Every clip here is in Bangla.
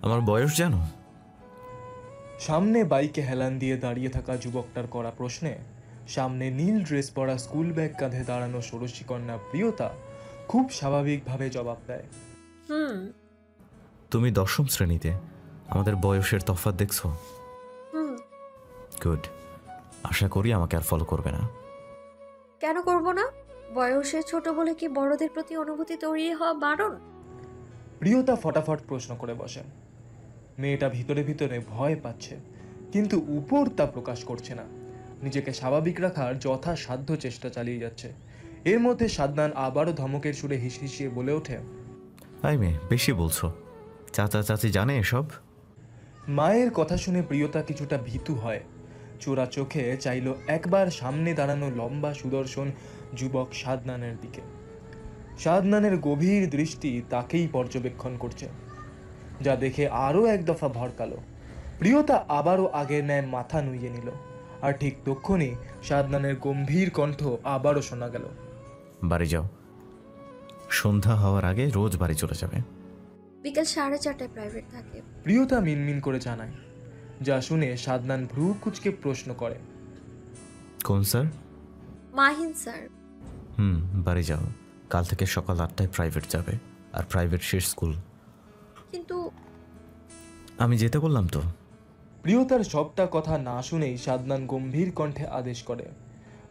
আমার বয়স জানো? সামনে বাইকে হেলান দিয়ে দাঁড়িয়ে থাকা যুবকটার করা প্রশ্নে সামনে নীল ড্রেস পরা স্কুল ব্যাগ কাঁধে দাঁড়ানো ষোড়শী কন্যা প্রিয়তা খুব স্বাভাবিকভাবে জবাব দেয়। হুম। তুমি 10ম শ্রেণীতে, আমাদের বয়সের তফাৎ দেখছো? হুম। গুড। আশা করি আমাকে আর ফলো করবে না। কেন করব না? বয়সে ছোট বলে কি বড়দের প্রতি অনুভূতি তৈরি হওয়া বারণ? প্রিয়তা ফটাফট প্রশ্ন করে বসে। মেয়েটা ভিতরে ভিতরে ভয় পাচ্ছে, কিন্তু উপর তা প্রকাশ করছে না। নিজেকে স্বাভাবিক রাখার যথাসাধ্য চেষ্টা চালিয়ে যাচ্ছে। এর মধ্যে সাদনান আবারও ধমকের সুরে হিসহিসিয়ে বলে ওঠে, আই মেয়ে, বেশি বলছো। চাচা চাচি জানে এসব? মায়ের কথা শুনে প্রিয়তা কিছুটা ভীতু হয়। চোরা চোখে চাইল একবার সামনে দাঁড়ানো লম্বা সুদর্শন যুবক সাদনানের দিকে। সাদনানের গভীর দৃষ্টি তাকেই পর্যবেক্ষণ করছে, যা দেখে আরও এক দফা ভড়কালো। প্রিয়তা আবারও আগের ন্যায় মাথা নুইয়ে নিল, আর ঠিক তক্ষুনি সাদনানের গম্ভীর কণ্ঠ আবারও শোনা গেল, বাড়ি যাও। সন্ধ্যা হওয়ার আগে রোজ বাড়ি চলে যাবে। বিকেল 4:30টায় প্রাইভেট থাকে। প্রিয়তা মিনমিন করে জানায়। যা শুনে সাদনান ভ্রু কুঁচকে প্রশ্ন করে, কোন স্যার? মাহিন স্যার। বাড়ি যাও। কাল থেকে সকাল 8টায় প্রাইভেট যাবে, আর প্রাইভেট শেষ স্কুল। কিন্তু আমি যেতে বললাম তো। প্রিয়তার সবটা কথা না শুনেই সাদনান গম্ভীর কণ্ঠে আদেশ করে।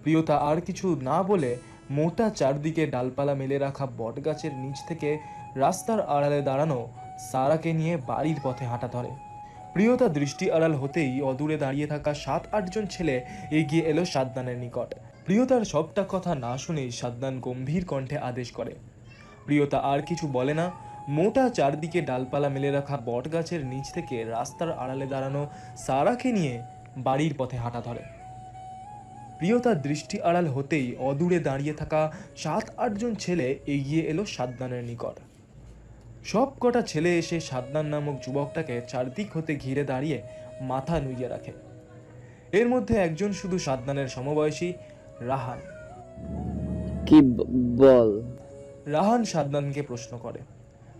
প্রিয়তা আর কিছু না বলে মোটা চারদিকে ডালপালা মেলে রাখা বটগাছের নিচ থেকে রাস্তার আড়ালে দাঁড়ানো সারাকে নিয়ে বাড়ির পথে হাঁটা ধরে। প্রিয়তা দৃষ্টি আড়াল হতেই অদূরে দাঁড়িয়ে থাকা 7-8 জন ছেলে এগিয়ে এলো সাদনানের নিকট। প্রিয়তার সবটা কথা না শুনেই সাদনান গম্ভীর কণ্ঠে আদেশ করে। প্রিয়তা আর কিছু বলে না। মোটা চারদিকে ডালপালা মেলে রাখা বটগাছের নিচ থেকে রাস্তার আড়ালে দাঁড়ানো সারাকে নিয়ে বাড়ির পথে হাঁটা ধরে। প্রিয়তার দৃষ্টি আড়াল হতেই অদূরে দাঁড়িয়ে থাকা 7-8 জন ছেলে এগিয়ে এলো সাদনানের নিকট। সব কটা ছেলে এসে সাদনান নামক যুবকটাকে চারদিক হতে ঘিরে দাঁড়িয়ে মাথা নুইয়ে রাখে। এর মধ্যে একজন শুধু সাদনানের সমবয়সী, রাহান। কি বল? রাহান সাদনানকে প্রশ্ন করে,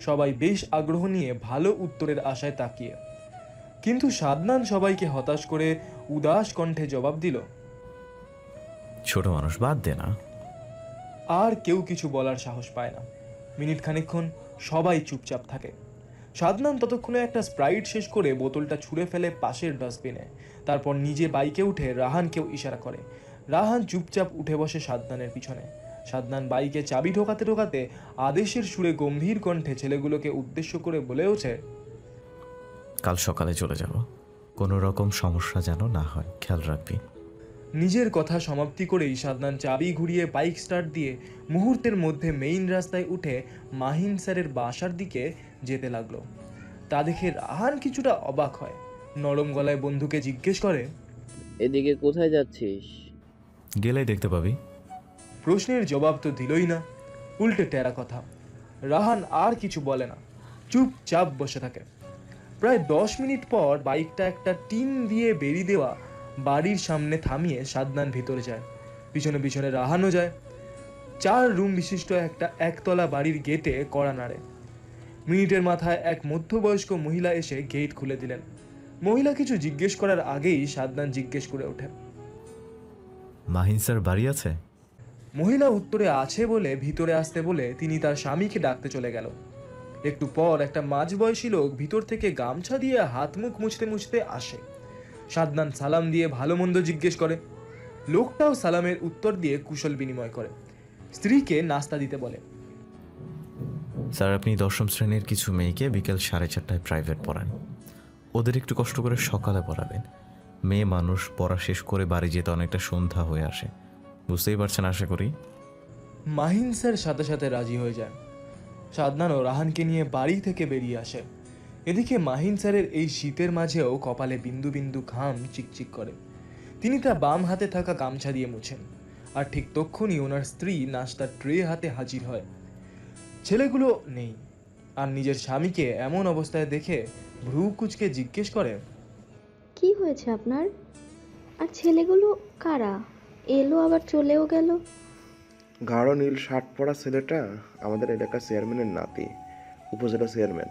সবাই বেশ আগ্রহ নিয়ে ভালো উত্তরের আশায় তাকিয়ে। কিন্তু সাদনান সবাইকে হতাশ করে উদাস কণ্ঠে জবাব দিল, ছোট মানুষ, বাদ দে না। আর কেউ কিছু বলার সাহস পায় না। মিনিট খানিকক্ষণ সবাই চুপচাপ থাকে। সাদনান ততক্ষণে একটা স্প্রাইট শেষ করে বোতলটা ছুঁড়ে ফেলে পাশের ডাস্টবিনে। তারপর নিজে বাইকে উঠে রাহানকেও ইশারা করে। রাহান চুপচাপ উঠে বসে সাদনানের পিছনে। সাদনান বাইকে চাবি ঢোকাতে ঢোকাতে আদেশের সুরে গম্ভীর কণ্ঠে ছেলেগুলোকে উদ্দেশ্য করে বলে ওঠে, কাল সকালে চলে যাব। কোনো রকম সমস্যা যেন না হয়, খেয়াল রাখবি। নিজের কথা সমাপ্তি করেই সাদনান চাবি ঘুরিয়ে বাইক স্টার্ট দিয়ে মুহূর্তের মধ্যে মেইন রাস্তায় উঠে মাহিন স্যারের বাসার দিকে যেতে লাগলো। তা দেখে রাহান কিছুটা অবাক হয়। নরম গলায় বন্ধুকে জিজ্ঞেস করে, এদিকে কোথায় যাচ্ছিস? গেলেই দেখতে পাবি। প্রশ্নের জবাব তো দিলই না, উল্টে টেরা কথা। রাহান আর কিছু বলে না, চুপচাপ বসে থাকে। প্রায় 10 মিনিট পর বাইকটা একটা টিন দিয়ে বেরিয়ে দেওয়া বাড়ির সামনে থামিয়ে সাদনান ভিতরে যায়। পিছনে পিছনে রাহানও যায়। 4 রুম বিশিষ্ট একটা একতলা বাড়ির গেটে কড়া নাড়ে। মিনিটের মাথায় এক মধ্যবয়স্ক মহিলা এসে গেট খুলে দিলেন। মহিলা কিছু জিজ্ঞেস করার আগেই সাদনান জিজ্ঞেস করে ওঠে, মাহিন স্যার বাড়ি আছে? মহিলা উত্তরে আছে বলে ভিতরে আসতে বলে তিনি তার স্বামীকে ডাকতে চলে গেল। একটু পর একটা মাঝবয়সী লোক ভিতর থেকে গামছা দিয়ে হাত মুখ মুছতে মুছতে আসে। সাদনান সালাম দিয়ে ভালো মন্দ জিজ্ঞেস করে। লোকটাও সালামের উত্তর দিয়ে কুশল বিনিময় করে। স্ত্রীকে নাস্তা দিতে বলে। স্যার, আপনি 10ম শ্রেণীর কিছু মেয়েকে বিকেল 4:30টায় প্রাইভেট পড়ান। ওদের একটু কষ্ট করে সকালে পড়াবেন। মেয়ে মানুষ, পড়া শেষ করে বাড়ি যেতে অনেকটা সন্ধ্যা হয়ে আসে, বুঝতেই পারছেন আশা করি। মাহিন স্যার সাথে সাথে রাজি হয়ে যায়। সাদনান ও রাহানকে নিয়ে বাড়ি থেকে বেরিয়ে আসে। এদিকে মাহিন স্যারের এই শীতের মাঝেও কপালে বিন্দু বিন্দু ঘাম চিকচিক করে। তিনি তার বাম হাতে থাকা গামছা দিয়ে মুছেন। আর ঠিক তক্ষুনি ওনার স্ত্রী নাস্তার ট্রে হাতে হাজির হয়। ছেলেগুলো নেই। আর নিজের স্বামীকে এমন অবস্থায় দেখে ভ্রু কুঁচকে জিজ্ঞেস করে, কি হয়েছে আপনার? আর ছেলেগুলো কারা? এলো আবার চলেও গেল। গাঢ় নীল শার্ট পরা ছেলেটা আমাদের এলাকার চেয়ারম্যানের নাতি, উপজেলা চেয়ারম্যান।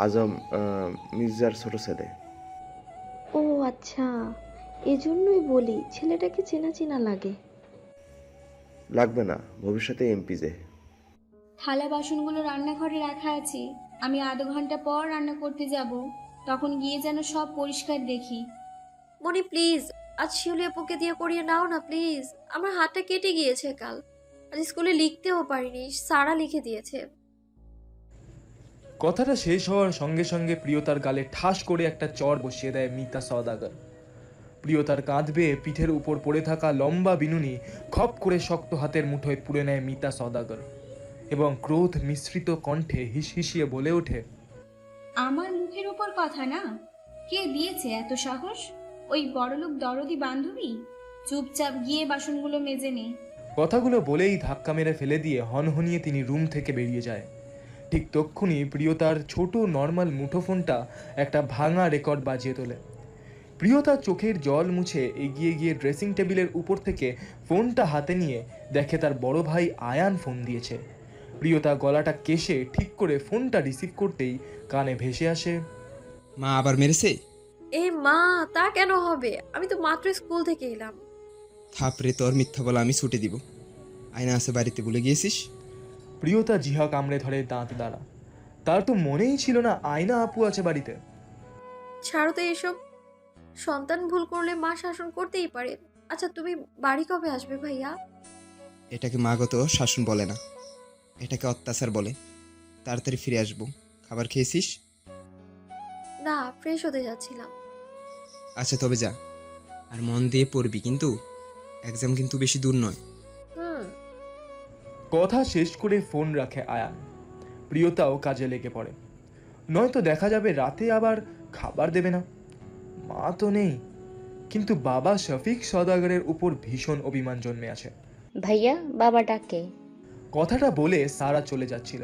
আজম মির্জার ছোট ছেলে। ও আচ্ছা, এজন্যই বলি ছেলেটাকে চেনা চেনা লাগে। লাগবে না, ভবিষ্যতে এমপি যে। থালা বাসনগুলো রান্নাঘরে রাখা আছে, আমি আধ ঘন্টা পর রান্না করতে যাব, তখন গিয়ে যেন সব পরিষ্কার দেখি। মনি প্লিজ, আজ শিউলি আপুকে দিয়ে করিয়ে নাও না প্লিজ। আমার হাতটা কেটে গিয়েছে কাল, আজ স্কুলে লিখতেও পারিনি, সারা লিখে দিয়েছে। কথাটা শেষ হওয়ার সঙ্গে সঙ্গে প্রিয়তার গালে ঠাস করে একটা চড় বসিয়ে দেয় মিতা সওদাগর। প্রিয়তার কাঁধ বেয়ে পিঠের উপর পড়ে থাকা লম্বা বিনুনি খপ করে শক্ত হাতের মুঠোয় পুড়ে নেয় মিতা সওদাগর এবং ক্রোধ মিশ্রিত কণ্ঠে হিসহিসিয়ে বলে ওঠে, আমার মুখের উপর কথা না, কে দিয়েছে এত সাহস? ওই বড়লোক দরদি বান্ধবী? চুপচাপ গিয়ে বাসনগুলো মেজে নে। কথাগুলো বলেই ধাক্কা মেরে ফেলে দিয়ে হনহনিয়ে তিনি রুম থেকে বেরিয়ে যায়। ঠিক তক্ষুনি প্রিয়তার ছোট নর্মাল মুঠোফোনটা একটা ভাঙা রেকর্ড বাজিয়ে তোলে। প্রিয়তা চোখের জল মুছে এগিয়ে গিয়ে ড্রেসিং টেবিলের উপর থেকে ফোনটা হাতে নিয়ে দেখে তার বড় ভাই আয়ান ফোন দিয়েছে। প্রিয়তা গলাটা কেশে ঠিক করে ফোনটা রিসিভ করতেই কানে ভেসে আসে, মা আবার মেরেছে? এ মা, তা কেন হবে? আমি তো মাত্র স্কুল থেকে এলাম। থাপড়ে তোর মিথ্যা বলা আমি ছুটে দিব। আয়না আছে বাড়িতে, ভুলে গিয়েছিস? প্রিয়তা জিহা কামড়ে ধরে দাঁত দ্বারা। তার তো মনেই ছিল না আয়না আপু আছে বাড়িতে। ছাড়ো তো এসব, সন্তান ভুল করলে মা শাসন করতেই পারে। আচ্ছা তুমি বাড়ি কবে আসবে ভাইয়া? এটাকে মাগত শাসন বলে না, এটাকে অত্যাচার বলে। তাড়াতাড়ি ফিরে আসবো। খাবার খেয়েছিস? না, ফ্রেশ হতে যাচ্ছিলাম। আচ্ছা তবে যা, আর মন দিয়ে পড়বি কিন্তু। এক্সাম কিন্তু বেশি দূর নয়। হুম। কথা শেষ করে ফোন রাখে আয়ান। প্রিয়তাও কাজে লেগে পড়ে, নয়তো দেখা যাবে রাতে আবার খাবার দেবে না। মা তো নেই, কিন্তু বাবা শফিক সওদাগরের উপর ভীষণ অভিমান জন্মে আছে। ভাইয়া, বাবা ডাকে। কথাটা বলে সারা চলে যাচ্ছিল,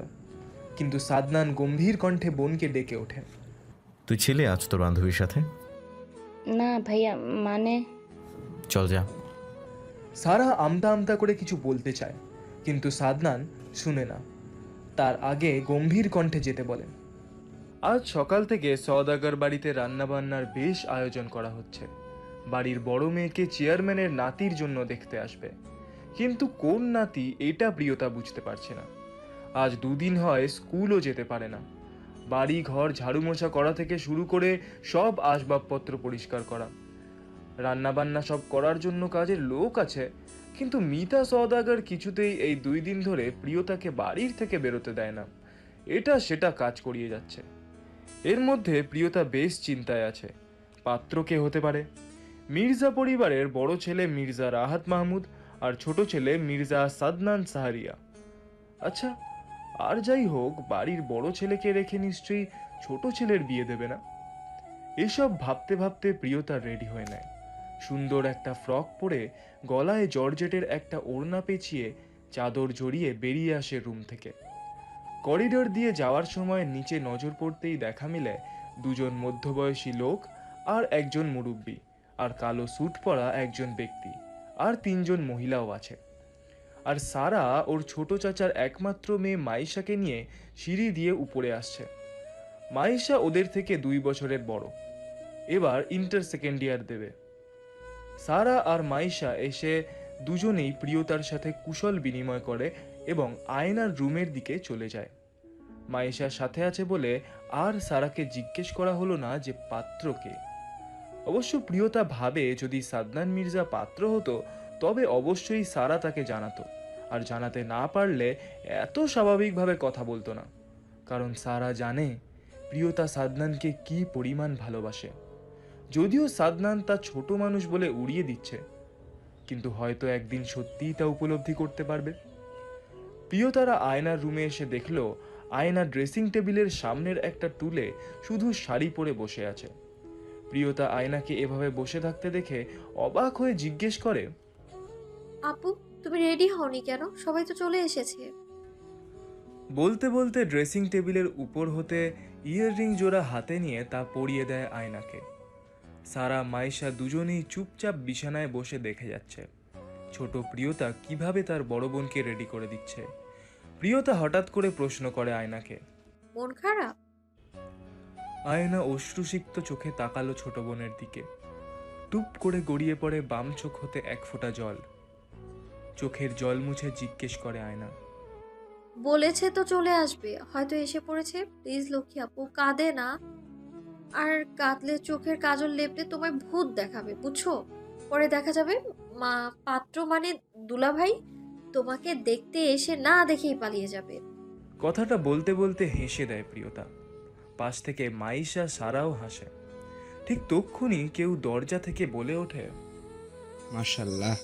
কিন্তু সাদনান গম্ভীর কণ্ঠে বোনকে ডেকে ওঠে, তুই ছিলে আজ তোর বান্ধবীর সাথে? না ভাইয়া, মানে চল যা। সারা আমতা আমতা করে কিছু বলতে চায়, কিন্তু সাদনান শুনে না। তার আগে গম্ভীর কণ্ঠে যেতে বলেন, আজ সকাল থেকে সওদাগর বাড়িতে রান্নাবান্নার বেশ আয়োজন করা হচ্ছে। বাড়ির বড় মেয়েকে চেয়ারম্যানের নাতির জন্য দেখতে আসবে, কিন্তু কোন নাতি এটা প্রিয়তা বুঝতে পারছে না। আজ দুদিন হয় স্কুলও যেতে পারে না। বাড়ি ঘর ঝাড়ু মোছা করা থেকে শুরু করে সব আসবাবপত্র পরিষ্কার করা, রান্নাবান্না সব করার জন্য কাজের লোক আছে, কিন্তু মিতা সওদাগর কিছুতেই এই 2 দিন ধরে প্রিয়তাকে বাড়ির থেকে বেরোতে দেয় না। এটা সেটা কাজ করিয়ে যাচ্ছে। এর মধ্যে প্রিয়তা বেশ চিন্তায় আছে, পাত্র কে হতে পারে। মির্জা পরিবারের বড় ছেলে মির্জা রাহাত মাহমুদ আর ছোট ছেলে মির্জা সাদনান সাহারিয়া। আচ্ছা, আর যাই হোক, বাড়ির বড় ছেলেকে রেখে নিশ্চয়ই ছোট ছেলের বিয়ে দেবে না। এসব ভাবতে ভাবতে প্রিয়তা রেডি হয়ে নেয়। সুন্দর একটা ফ্রক পরে গলায় জর্জেটের একটা ওড়না পেঁচিয়ে চাদর জড়িয়ে বেরিয়ে আসে রুম থেকে। করিডোর দিয়ে যাওয়ার সময় নিচে নজর পড়তেই দেখা মিলে 2জন মধ্যবয়সী লোক আর একজন মুরব্বী, আর কালো স্যুট পরা একজন ব্যক্তি, আর 3জন মহিলাও আছে। আর সারা ওর ছোট চাচার একমাত্র মেয়ে মাইশাকে নিয়ে সিঁড়ি দিয়ে উপরে আসছে। মাইশা ওদের থেকে 2 বছরের বড়, এবার ইন্টার সেকেন্ড ইয়ার দেবে। সারা আর মাইশা এসে দুজনেই প্রিয়তার সাথে কুশল বিনিময় করে এবং আয়নার রুমের দিকে চলে যায়। মাইশার সাথে আছে বলে আর সারাকে জিজ্ঞেস করা হলো না যে পাত্র কে। অবশ্য প্রিয়তা ভাবে যদি সাদনান মির্জা পাত্র হতো তবে অবশ্যই সারা তাকে জানাতো, আর জানাতে না পারলে এত স্বাভাবিকভাবে কথা বলতো না, কারণ সারা জানে প্রিয়তা সাদনানকে কি পরিমাণ ভালোবাসে। যদিও সাদনান তা ছোট মানুষ বলে উড়িয়ে দিচ্ছে, কিন্তু হয়তো একদিন সত্যিই তা উপলব্ধি করতে পারবে। প্রিয়তারা আয়নার রুমে এসে দেখলো আয়না ড্রেসিং টেবিলের সামনের একটা টুলে শুধু শাড়ি পরে বসে আছে। প্রিয়তা আয়নাকে এভাবে বসে থাকতে দেখে অবাক হয়ে জিজ্ঞেস করে, আপু তুমি রেডি হওনি কেন? সবাই তো চলে এসেছে। বলতে বলতে ড্রেসিং টেবিলের উপর হতে ইয়াররিং জোড়া হাতে নিয়ে তা পরিয়ে দেয় আয়নাকে। সারা মাইশা দুজনেই চুপচাপ বিছানায় বসে দেখে যাচ্ছে ছোট প্রিয়তা কিভাবে তার বড় বোনকে রেডি করে দিচ্ছে। প্রিয়তা হঠাৎ করে প্রশ্ন করে আয়নাকে, মন খারাপ? আয়না অশ্রুসিক্ত চোখে তাকালো ছোট বোনের দিকে। টুপ করে গড়িয়ে পড়ে বাম চোখ হতে এক ফোঁটা জল। চোখের জল মুছে জিজ্ঞেস করে আয়না, বলেছে তো চলে আসবে, হয়তো এসে পড়েছে। প্লিজ লক্ষ্মী আপু, কাঁদে না। আর কাঁদলে চোখের কাজল লেপলে তোমায় ভূত দেখাবে, বুঝছো? পরে দেখা যাবে মা পাত্র মানে দুলাভাই তোমাকে দেখতে এসে না দেখেই পালিয়ে যাবে। কথাটা বলতে বলতে হেসে দেয় প্রিয়তা। পাশ থেকে মাইশা সারাও হাসে। ঠিক তক্ষুনি কেউ দরজা থেকে বলে ওঠে, মাশাল্লাহ,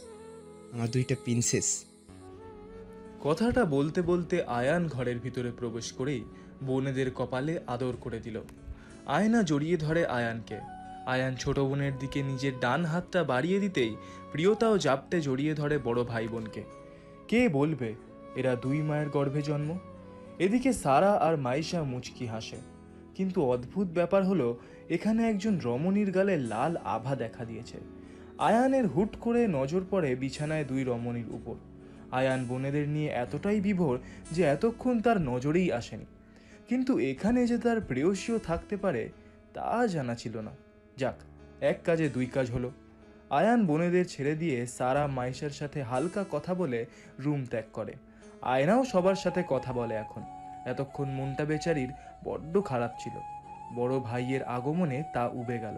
আমার দুইটা প্রিন্সেস। কথাটা বলতে বলতে আয়ান ঘরের ভিতরে প্রবেশ করেই বোনেদের কপালে আদর করে দিল। আয়না জড়িয়ে ধরে আয়ানকে। আয়ান ছোট বোনের দিকে নিজের ডান হাতটা বাড়িয়ে দিতেই প্রিয়তাও জাপটে জড়িয়ে ধরে বড় ভাই বোনকে। কে বলবে এরা দুই মায়ের গর্ভে জন্ম? এদিকে সারা আর মাইশা মুচকি হাসে। কিন্তু অদ্ভুত ব্যাপার হলো, এখানে একজন রমণীর গালে লাল আভা দেখা দিয়েছে। আয়ানের হুট করে নজর পড়ে বিছানায় দুই রমণীর উপর। আয়ান বোনেদের নিয়ে এতটাই বিভোর যে এতক্ষণ তার নজরেই আসেনি। কিন্তু এখানে যে তার প্রেয়সীও থাকতে পারে তা জানা ছিল না। যাক, এক কাজে দুই কাজ হলো। আয়ান বোনেদের ছেড়ে দিয়ে সারা মাইশার সাথে হালকা কথা বলে রুম ত্যাগ করে। আয়নাও সবার সাথে কথা বলে এখন। এতক্ষণ মনটা বেচারির বড্ড খারাপ ছিল। বড় ভাইয়ের আগমনে তা উবে গেল।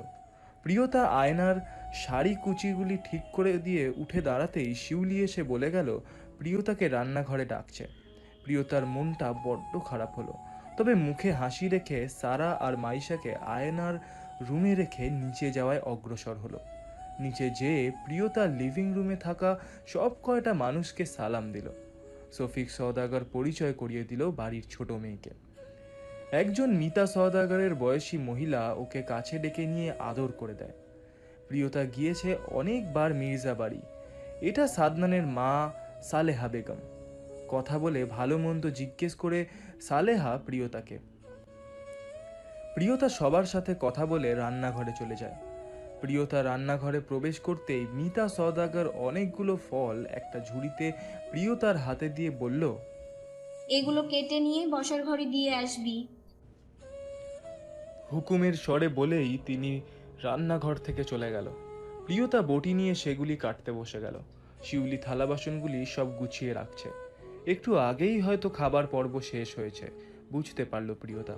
প্রিয়তা আয়নার শাড়ি কুচিগুলি ঠিক করে দিয়ে উঠে দাঁড়াতেই শিউলি এসে বলে গেল প্রিয়তাকে রান্নাঘরে ডাকছে। প্রিয়তার মনটা বড্ড খারাপ হলো। তবে মুখে হাসি রেখে সারা আর মাইশাকে আয়নার রুমে রেখে নিচে যাওয়ায় অগ্রসর হলো। নিচে যেয়ে প্রিয়তা লিভিং রুমে থাকা সব কয়টা মানুষকে সালাম দিল। শফিক সওদাগর পরিচয় করিয়ে দিল বাড়ির ছোট মেয়েকে। একজন মিতা সওদাগরের বয়সী মহিলা ওকে কাছে ডেকে নিয়ে আদর করে দেয়। প্রিয়তা গিয়েছে অনেকবার মির্জা বাড়ি। এটা সাদনানের মা সালেহা বেগম। কথা বলে ভালো মন্দ জিজ্ঞেস করে সালেহা প্রিয়তাকে। প্রিয়তা সবার সাথে কথা বলে রান্নাঘরে চলে যায়। প্রিয়তা রান্নাঘরে প্রবেশ করতেই মিতা সওদাগর অনেকগুলো ফল একটা ঝুড়িতে প্রিয়তার হাতে দিয়ে বলল, এগুলো কেটে নিয়ে বসার ঘরে দিয়ে আসবি। হুকুমের স্বরে বলেই তিনি রান্নাঘর থেকে চলে গেল। প্রিয়তা বটি নিয়ে সেগুলি কাটতে বসে গেল। শিউলি থালা বাসনগুলি সব গুছিয়ে রাখছে। একটু আগেই হয়তো খাবার পর্ব শেষ হয়েছে, বুঝতে পারল প্রিয়তা।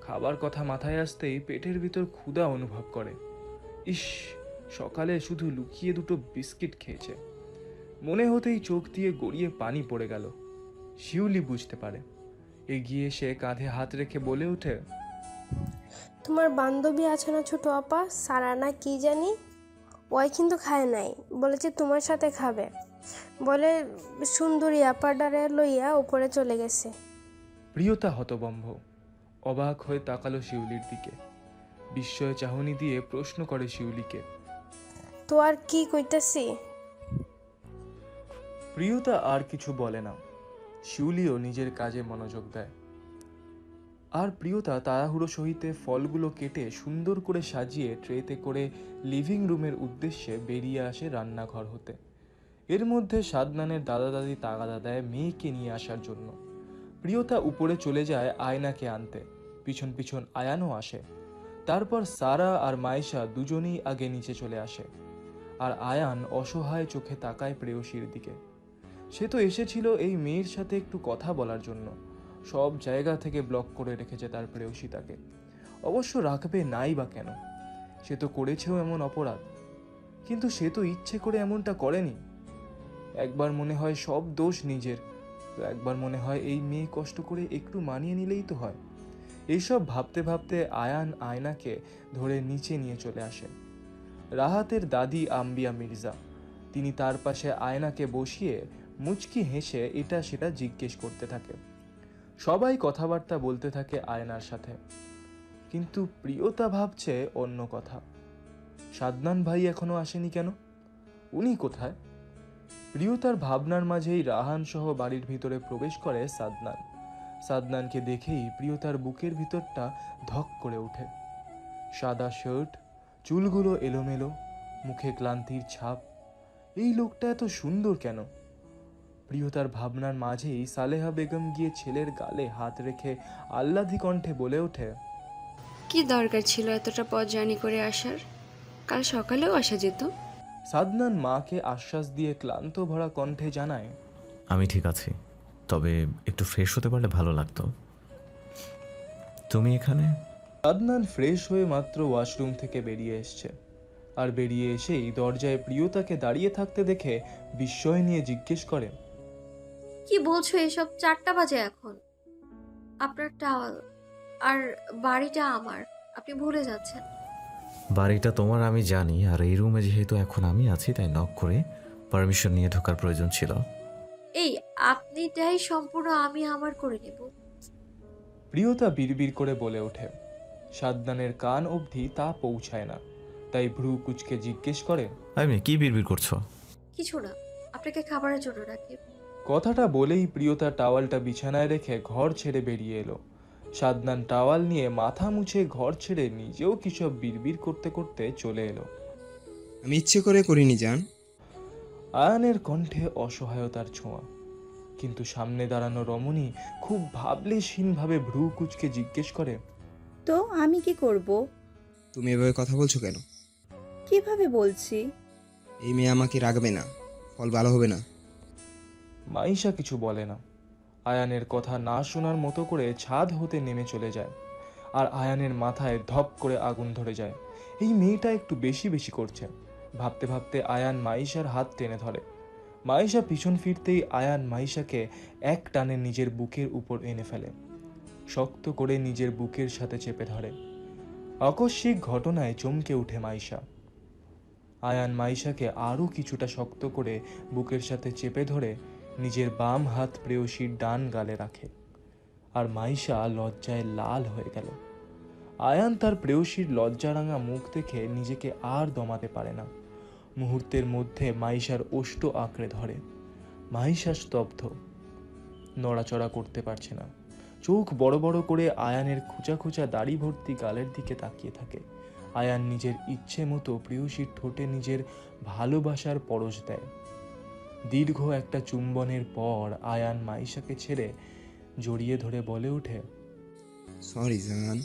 খাবার কথা মাথায় আসতেই পেটের ভিতর ক্ষুধা অনুভব করে। ইস, সকালে শুধু লুকিয়ে দুটো বিস্কিট খেয়েছে। মনে হতেই চোখ দিয়ে গড়িয়ে পানি পড়ে গেল। শিউলি বুঝতে পারে। এগিয়ে এসে কাঁধে হাত রেখে বলে ওঠে, তোমার বান্ধবী আছে না ছোট আপা, সারা না কি জানি, ওই কিন্তু খায় নাই, বলেছে তোমার সাথে খাবে বলে সুন্দরী আপাডারে লইয়া উপরে চলে গেছে। প্রিয়তা হতবম্ব, অবাক হয়ে তাকালো শিউলির দিকে। বিস্ময় চাহনি দিয়ে প্রশ্ন করে শিউলিকে, তো আর কি কইতাছি? প্রিয়তা আর কিছু বলে না। শিউলিও নিজের কাজে মনোযোগ দেয়। আর প্রিয়তা তাড়াহুড়ো সহিতে ফলগুলো কেটে সুন্দর করে সাজিয়ে ট্রেতে করে লিভিং রুমের উদ্দেশ্যে বেরিয়ে আসে রান্নাঘর হতে। এর মধ্যে সাদনানের দাদা দাদি তাগাদা দেয় মেয়েকে নিয়ে আসার জন্য। প্রিয়তা উপরে চলে যায় আয়নাকে আনতে। পিছন পিছন আয়ানও আসে। তারপর সারা আর মাইশা দুজনেই আগে নিচে চলে আসে। আর আয়ান অসহায় চোখে তাকায় প্রেয়সীর দিকে। সে তো এসেছিল এই মেয়ের সাথে একটু কথা বলার জন্য। সব জায়গা থেকে ব্লক করে রেখেছে তার প্রেয়সী তাকে। অবশ্য রাখবে নাই বা কেন, সে তো করেছেও এমন অপরাধ। কিন্তু সে তো ইচ্ছে করে এমনটা করেনি। একবার মনে হয় সব দোষ নিজের, তো একবার মনে হয় এই মেয়ে কষ্ট করে একটু মানিয়ে নিলেই তো হয়। এইসব ভাবতে ভাবতে আয়ান আয়নাকে ধরে নিচে নিয়ে চলে আসে। রাহাতের দাদি আম্বিয়া মির্জা, তিনি তার পাশে আয়নাকে বসিয়ে মুচকি হেসে এটা সেটা জিজ্ঞেস করতে থাকে। সবাই কথাবার্তা বলতে থাকে আয়নার সাথে। কিন্তু প্রিয়তা ভাবছে অন্য কথা। সাদনান ভাই এখনো আসেনি কেন? উনি কোথায়? প্রিয়তার ভাবনার মাঝেই রাহান সহ বাড়ির ভিতরে প্রবেশ করে সাদনান। সাদনানকে দেখেই প্রিয়তার বুকের ভিতরটা ধক করে ওঠে। সাদা শার্ট, চুলগুলো এলোমেলো, মুখে ক্লান্তির ছাপ। এই লোকটা এত সুন্দর কেন? প্রিয়তার ভাবনার মাঝেই সালেহা বেগম গিয়ে ছেলের গালে হাত রেখে আহ্লাদি কণ্ঠে বলে ওঠে, কি দরকার ছিল এতটা পথ জার্নি করে আসার? কাল সকালেও আসা যেত। সাদনান মাকে আশ্বাস দিয়ে ক্লান্ত ভরা কণ্ঠে জানায়, আমি ঠিক আছি, তবে একটু ফ্রেশ হতে পারলে ভালো লাগতো। তুমি এখানে? সাদনান ফ্রেশ হয়ে মাত্র ওয়াশরুম থেকে বেরিয়ে এসছে, আর বেরিয়ে এসেই দরজায় প্রিয়তাকে দাঁড়িয়ে থাকতে দেখে বিস্ময় নিয়ে জিজ্ঞেস করে, কি বলছো এসব? 4টা বাজে এখন। আপনার টাওয়াল আর বাড়িটা আমার, আপনি ভুলে যাচ্ছেন। বাড়িটা তোমার আমি জানি, আর এই রুমে যেহেতু এখন আমি আছি তাই নক করে পারমিশন নিয়ে ঢোকার প্রয়োজন ছিল। এই আপনিটাই সম্পূর্ণ আমি আমার করে নেব। প্রিয়তা বিড়বিড় করে বলে ওঠে। সাদনানের কান অবধি তা পৌঁছায় না, তাই ভ্রু কুচকে জিজ্ঞেস করে, আমি কি বিড়বিড় করছো? কিছু না, আপনাকে খাবারের জন্য রাখি। কথাটা বলেই প্রিয়তা টাওয়ালটা বিছানায় রেখে ঘর ছেড়ে বেরিয়ে এলো। সাদনান টাওয়াল নিয়ে মাথা মুছে ঘর ছেড়ে নিজেও কিসব বিড়বিড় করতে করতে চলে এলো। আমি ইচ্ছে করে করিনি জান। আয়ানের কণ্ঠে অসহায়তার ছোঁয়া, কিন্তু সামনে দাঁড়ানো রমণী খুব ভাবলেশহীনভাবে ভ্রু কুচকে জিজ্ঞেস করে, তো আমি কি করব? তুমি এভাবে কথা বলছো কেন? কিভাবে বলছি? এই মেয়ে আমাকে রাখবে না, ফল ভালো হবে না। মাইশা কিছু বলে না। আয়ানের কথা না শোনার মতো করে ছাদ হতে নেমে চলে যায়, আর আয়ানের মাথায় ধপ করে আগুন ধরে যায়। এই মেয়েটা একটু বেশি বেশি করছে। ভাবতে ভাবতে আয়ান মাইশার হাত টেনে ধরে। মাইশা পিছন ফিরতেই আয়ান মাইশাকে এক টানে নিজের বুকের উপর এনে ফেলে, শক্ত করে নিজের বুকের সাথে চেপে ধরে। আকস্মিক ঘটনায় চমকে উঠে মাইশা। আয়ান মাইশাকে আরও কিছুটা শক্ত করে বুকের সাথে চেপে ধরে নিজের বাম হাত প্রেয়সীর ডান গালে রাখে, আর মাইশা লজ্জায় লাল হয়ে গেল। আয়ান তার প্রেয়সীর লজ্জারাঙা মুখ দেখে নিজেকে আর দমাতে পারে না। মুহূর্তের মধ্যে মাইশার ওষ্ঠ আঁকড়ে ধরে। মাইশা স্তব্ধ, নড়াচড়া করতে পারছে না। চোখ বড় বড় করে আয়ানের খোঁচা খোঁচা দাড়ি ভর্তি গালের দিকে তাকিয়ে থাকে। আয়ান নিজের ইচ্ছে মতো প্রেয়সীর ঠোঁটে নিজের ভালোবাসার পরশ দেয়। দীর্ঘ একটা চুম্বনের পর আয়ান মাইশাকে ছেড়ে জড়িয়ে ধরে বলে ওঠে, সরি জান,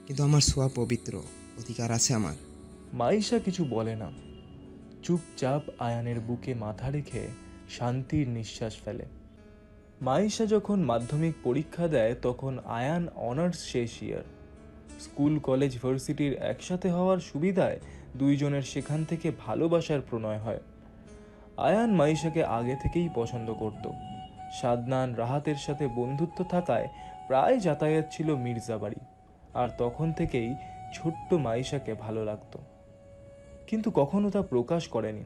কিন্তু আমার ছোঁয়া পবিত্র, অধিকার আছে আমার। মাইশা কিছু বলে না, চুপচাপ আয়ানের বুকে মাথা রেখে শান্তির নিঃশ্বাস ফেলে। মাইশা যখন মাধ্যমিক পরীক্ষা দেয় তখন আয়ান অনার্স শেষ ইয়ার। স্কুল কলেজ ভার্সিটির একসাথে হওয়ার সুবিধায় দুইজনের সেখান থেকে ভালোবাসার প্রণয় হয়। আয়ান মাইশাকে আগে থেকেই পছন্দ করত। সাদনান রাহাতের সাথে বন্ধুত্ব থাকায় প্রায় যাতায়াত ছিল মির্জা বাড়ি, আর তখন থেকেই ছোট্ট মাইশাকে ভালো লাগতো, কিন্তু কখনো তা প্রকাশ করেনি।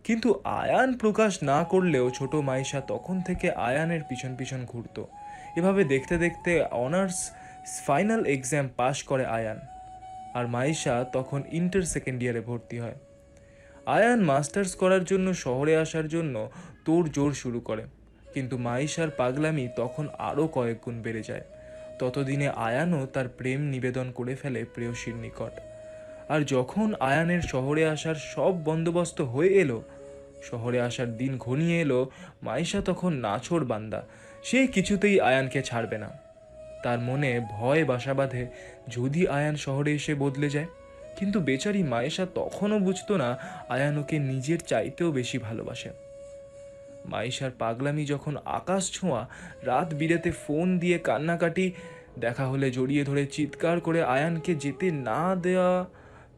কিন্তু আয়ান প্রকাশ না করলেও ছোট মাইশা তখন থেকে আয়ানের পিছন পিছন ঘুরত। এভাবে দেখতে দেখতে অনার্স ফাইনাল এক্সাম পাশ করে আয়ান, আর মাইশা তখন ইন্টার সেকেন্ড ইয়ারে ভর্তি হয়। আয়ান মাস্টার্স করার জন্য শহরে আসার জন্য তোড়জোড় শুরু করে, কিন্তু মাইশার পাগলামি তখন আরও কয়েক গুণ বেড়ে যায়। ততদিনে আয়ানও তার প্রেম নিবেদন করে ফেলে প্রেয়সীর নিকট। আর যখন আয়ানের শহরে আসার সব বন্দোবস্ত হয়ে এলো, শহরে আসার দিন ঘনিয়ে এলো, মাইশা তখন নাছোড় বান্দা। সে কিছুতেই আয়ানকে ছাড়বে না। তার মনে ভয় বাসা বাঁধে, যদি আয়ান শহরে এসে বদলে যায়। কিন্তু বেচারি মাইশা তখনও বুঝতো না আয়ান ওকে নিজের চাইতেও বেশি ভালোবাসে। মাইশার পাগলামি যখন আকাশ ছোঁয়া, রাত বিরেতে ফোন দিয়ে কান্নাকাটি, দেখা হলে জড়িয়ে ধরে চিৎকার করে আয়ানকে যেতে না দেওয়া,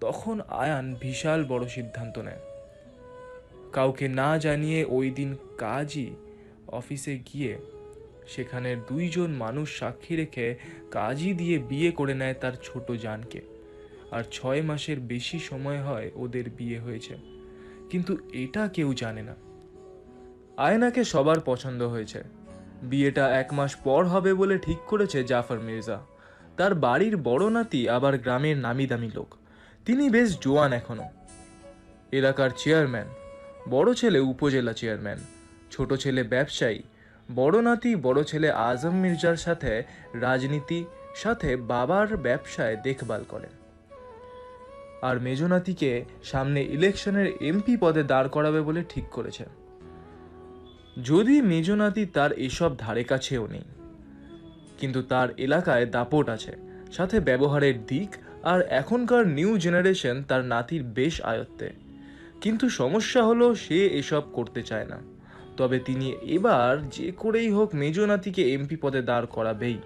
তখন আয়ান বিশাল বড় সিদ্ধান্ত নেয়। কাউকে না জানিয়ে ওই দিন কাজী অফিসে গিয়ে সেখানের 2 জন মানুষ সাক্ষী রেখে কাজী দিয়ে বিয়ে করে নেয় তার ছোট জানকে। আর 6 মাসের বেশি সময় হয় ওদের বিয়ে হয়েছে, কিন্তু এটা কেউ জানে না। আয়নাকে সবার পছন্দ হয়েছে। বিয়েটা 1 মাস পর হবে বলে ঠিক করেছে জাফর মির্জা। তার বাড়ির বড় নাতি আবার গ্রামের নামি দামি লোক। তিনি বেশ জোয়ান এখনো। এলাকার চেয়ারম্যান, বড় ছেলে উপজেলা চেয়ারম্যান, ছোট ছেলে ব্যবসায়ী। বড় নাতি বড় ছেলে আজম মির্জার সাথে রাজনীতি, সাথে বাবার ব্যবসায় দেখভাল করেন। আর মেজনাতিকে সামনে ইলেকশনের এমপি পদে দাঁড় করাবে বলে ঠিক করেছে। যদি মেজনাতি তার এসব ধারে কাছেও নেই, কিন্তু তার এলাকায় দাপট আছে। সাথে ব্যবহারের দিক, আর এখনকার নিউ জেনারেশন তার নাতির বেশ আয়ত্তে। কিন্তু সমস্যা হলো সে এসব করতে চায় না। তবে তিনি এবার যে করেই হোক মেজ নাতিকে এমপি পদে দাঁড় করাবেই।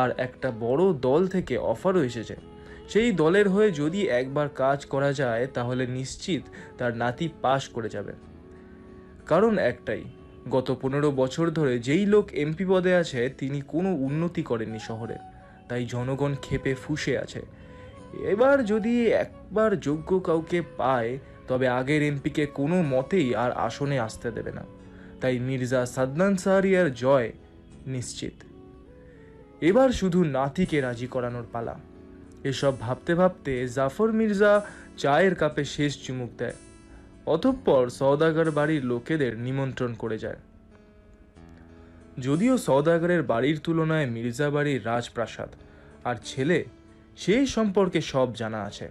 আর একটা বড় দল থেকে অফারও এসেছে। সেই দলের হয়ে যদি একবার কাজ করা যায় তাহলে নিশ্চিত তার নাতি পাশ করে যাবে। কারণ একটাই, গত 15 বছর ধরে যেই লোক এমপি পদে আছে তিনি কোনো উন্নতি করেননি শহরে, তাই জনগণ ক্ষেপে ফুঁসে আছে। এবার যদি একবার যোগ্য কাউকে পায় তবে আগের এমপিকে কোনো মতেই আর আসনে আসতে দেবে না। তাই মির্জা সাদনান শাহরিয়ার জয় নিশ্চিত। এবার শুধু নাতিকে রাজি করানোর পালা। এসব ভাবতে ভাবতে জাফর মির্জা চায়ের কাপে শেষ চুমুক দেয়। অতঃপর সওদাগর বাড়ির লোকেদের নিমন্ত্রণ করে যায়। যদিও সওদাগরের বাড়ির তুলনায় মির্জা বাড়ির রাজপ্রাসাদ আর ছেলে সেই সম্পর্কে সব জানা আছে।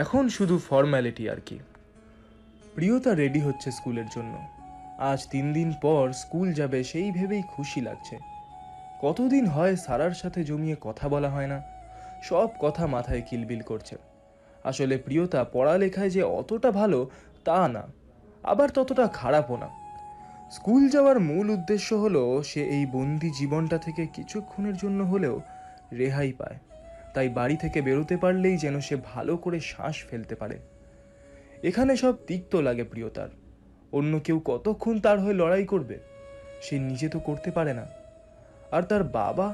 এখন শুধু ফর্ম্যালিটি আর কি। প্রিয়তা রেডি হচ্ছে স্কুলের জন্য। আজ 3 দিন পর স্কুল যাবে সেই ভেবেই খুশি লাগছে। কতদিন হয় সারার সাথে জমিয়ে কথা বলা হয় না, সব কথা মাথায় কিলবিল করছে। আসলে প্রিয়তা পড়ালেখায় যে অতটা ভালো তা না, আবার ততটা খারাপও না। স্কুল যাওয়ার মূল উদ্দেশ্য হলো সে এই বন্দি জীবনটা থেকে কিছুক্ষণের জন্য হলেও রেহাই পায়। তাই বাড়ি থেকে বেরোতে পারলেই যেন সে ভালো করে শ্বাস ফেলতে পারে। এখানে সব তিক্ত লাগে প্রিয়তার। অন্য কেউ কতক্ষণ তার হয়ে লড়াই করবে? সে নিজে তো করতে পারে না। আর তার বাবা,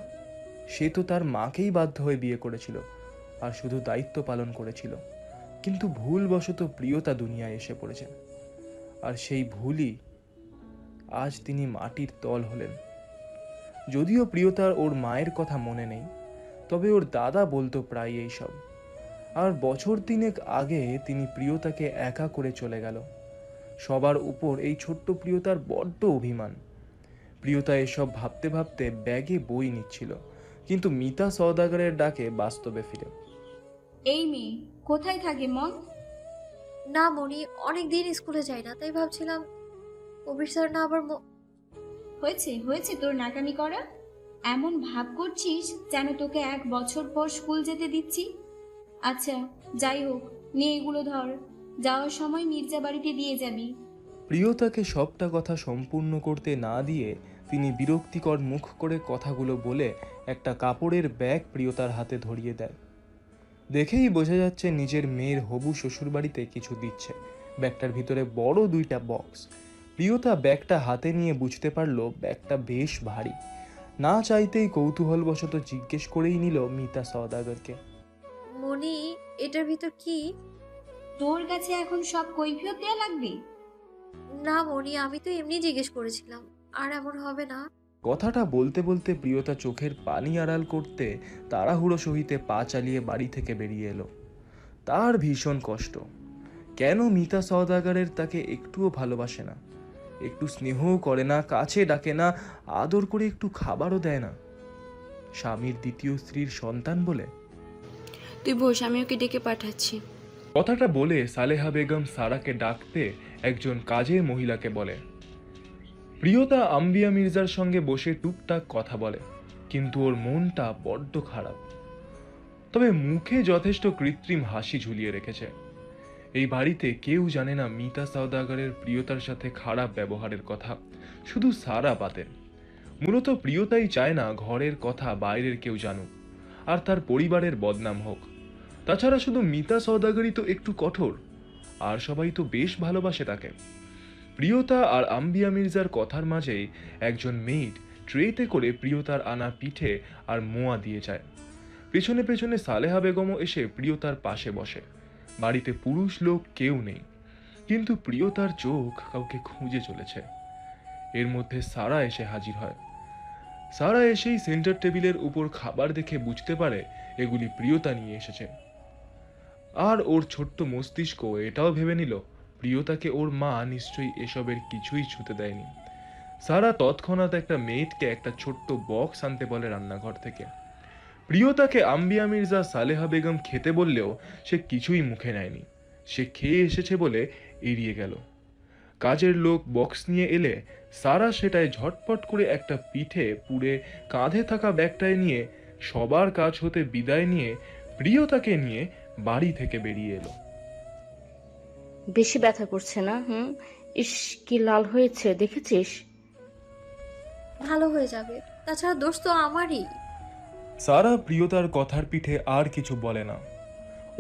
সে তো তার মাকেই বাধ্য হয়ে বিয়ে করেছিল আর শুধু দায়িত্ব পালন করেছিল। কিন্তু ভুলবশত প্রিয়তা দুনিয়ায় এসে পড়েছেন, আর সেই ভুলই আজ তিনি মাটির তল হলেন। যদিও প্রিয়তার ওর মায়ের কথা মনে নেই, তবে ওর দাদা বলতো প্রায় এইসব। আর বছর 3 আগে তিনি প্রিয়তাকে একা করে চলে গেল। সবার উপর এই ছোট্ট প্রিয়তার বড্ড অভিমান। প্রিয়তা এসব ভাবতে ভাবতে ব্যাগে বই নিচ্ছিল, কিন্তু মিতা সওদাগরের ডাকে বাস্তবে ফিরে। এই মেয়ে কোথায় থাকে মন? না মনি, অনেক দিন স্কুলে যাই না, তাই ভাবছিলাম কবির স্যার না আবার হয়েছে হয়েছে তোর নাকামি করা। এমন ভাব করছিস যেন তোকে 1 বছর পর স্কুল যেতে দিচ্ছি। আচ্ছা যাই হোক, নিয়ে এগুলো ধর, যাওয়ার সময় মির্জা বাড়িতে দিয়ে যাবি। প্রিয়তাকে সবটা কথা সম্পূর্ণ করতে না দিয়ে তিনি বিরক্তিকর মুখ করে কথাগুলো বলে একটা কাপড়ের ব্যাগ প্রিয়তার হাতে ধরিয়ে দেয়। দেখেই বোঝা যাচ্ছে নিজের মেয়ের হবু শ্বশুরবাড়িতে কিছু দিচ্ছে। ব্যাগটার ভিতরে বড় 2টা বক্স। প্রিয়তা ব্যাগটা হাতে নিয়ে বুঝতে পারলো ব্যাগটা বেশ ভারী। না চাইতেই কৌতূহলবশত জিজ্ঞেস করেই নিল মিতা সওদাগরকে, মনি এটার ভিতর কি? তোর কাছে এখন সব কৈফিয়ত দেয়া লাগবে? না মনি, আমি তো এমনি জিজ্ঞেস করেছিলাম, আর এমন হবে না। কথাটা বলতে বলতে প্রিয়তা চোখের পানি আড়াল করতে তাড়াহুড়ো সহিতে পা চালিয়ে বাড়ি থেকে বেরিয়ে এলো। তার ভীষণ কষ্ট। কেন মিতা সওদাগরের তাকে একটুও ভালোবাসে না, একটু স্নেহও করে না, কাছে ডাকে না, আদর করে একটু খাবারও দেয় না? স্বামীর দ্বিতীয় স্ত্রীর সন্তান বলে? তুই বস, আমি ওকে ডেকে পাঠাচ্ছি। কথাটা বলে সালেহা বেগম সারাকে ডাকতে একজন কাজের মহিলাকে বলে। প্রিয়তা আম্বিয়া মির্জার সঙ্গে বসে টুকটাক কথা বলে, কিন্তু ওর মনটা বড্ড খারাপ। তবে মুখে যথেষ্ট কৃত্রিম হাসি ঝুলিয়ে রেখেছে। এই বাড়িতে কেউ জানে না মিতা সওদাগরের প্রিয়তার সাথে খারাপ ব্যবহারের কথা, শুধু সারা বাদে। মূলত প্রিয়তাই চায় না ঘরের কথা বাইরের কেউ জানুক আর তার পরিবারের বদনাম হোক। তাছাড়া শুধু মিতা সওদাগরই তো একটু কঠোর, আর সবাই তো বেশ ভালোবাসে তাকে। প্রিয়তা আর আম্বিয়া মির্জার কথার মাঝেই একজন মেইড ট্রেতে করে প্রিয়তার আনা পিঠে আর মোয়া দিয়ে যায়। পেছনে পেছনে সালেহা বেগমও এসে প্রিয়তার পাশে বসে। বাড়িতে পুরুষ লোক কেউ নেই, কিন্তু প্রিয়তার চোখ কাউকে খুঁজে চলেছে। এর মধ্যে সারা এসে হাজির হয়। সারা এসেই সেন্টার টেবিলের উপর খাবার দেখে বুঝতে পারে এগুলি প্রিয়তা নিয়ে এসেছে। আর ওর ছোট্ট মস্তিষ্ক এটাও ভেবে নিল প্রিয়তাকে ওর মা নিশ্চয়ই এসবের কিছুই ছুতে দেয়নি। সারা তৎক্ষণাৎ একটা মেয়েটকে একটা ছোট্ট বক্স আনতে বলে রান্নাঘর থেকে। প্রিয়তাকে আম্বিয়া মির্জা সালেহা বেগম খেতে বললেও সে কিছুই মুখে নেয়নি। সে খেয়ে এসেছে বলে এড়িয়ে গেল। কাজের লোক বক্স নিয়ে এলে সারা সেটায় ঝটপট করে একটা পিঠে পুড়ে কাঁধে থাকা ব্যাগটায় নিয়ে সবার কাছ হতে বিদায় নিয়ে প্রিয়তাকে নিয়ে বাড়ি থেকে বেরিয়ে এলো। বেশি ব্যথা করছে না? ইস, কি লাল হয়েছে দেখেছিস? ভালো হয়ে যাবে, তাছাড়া দোষ তো আমারই। সারা প্রিয়তার কথার পিঠে আর কিছু বলে না।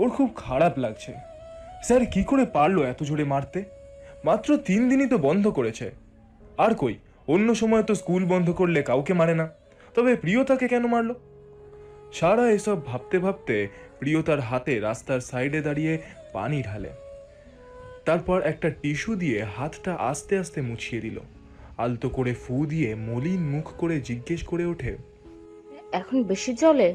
ওর খুব খারাপ লাগছে। স্যার কি করে পারলো এত জোরে মারতে? মাত্র 3 দিনই তো বন্ধ করেছে। আর কই, অন্য সময় তো স্কুল বন্ধ করলে কাউকে মারে না, তবে প্রিয়তাকে কেন মারলো? সারা এসব ভাবতে ভাবতে প্রিয়তার হাতে রাস্তার সাইডে দাঁড়িয়ে পানি ঢালে। তারপর একটা টিস্যু দিয়ে হাতটা আস্তে আস্তে মুছিয়ে দিল। আলতো করে ফু দিয়ে মলিন মুখ করে জিজ্ঞেস করে ওঠে, এখন বেশি জলে?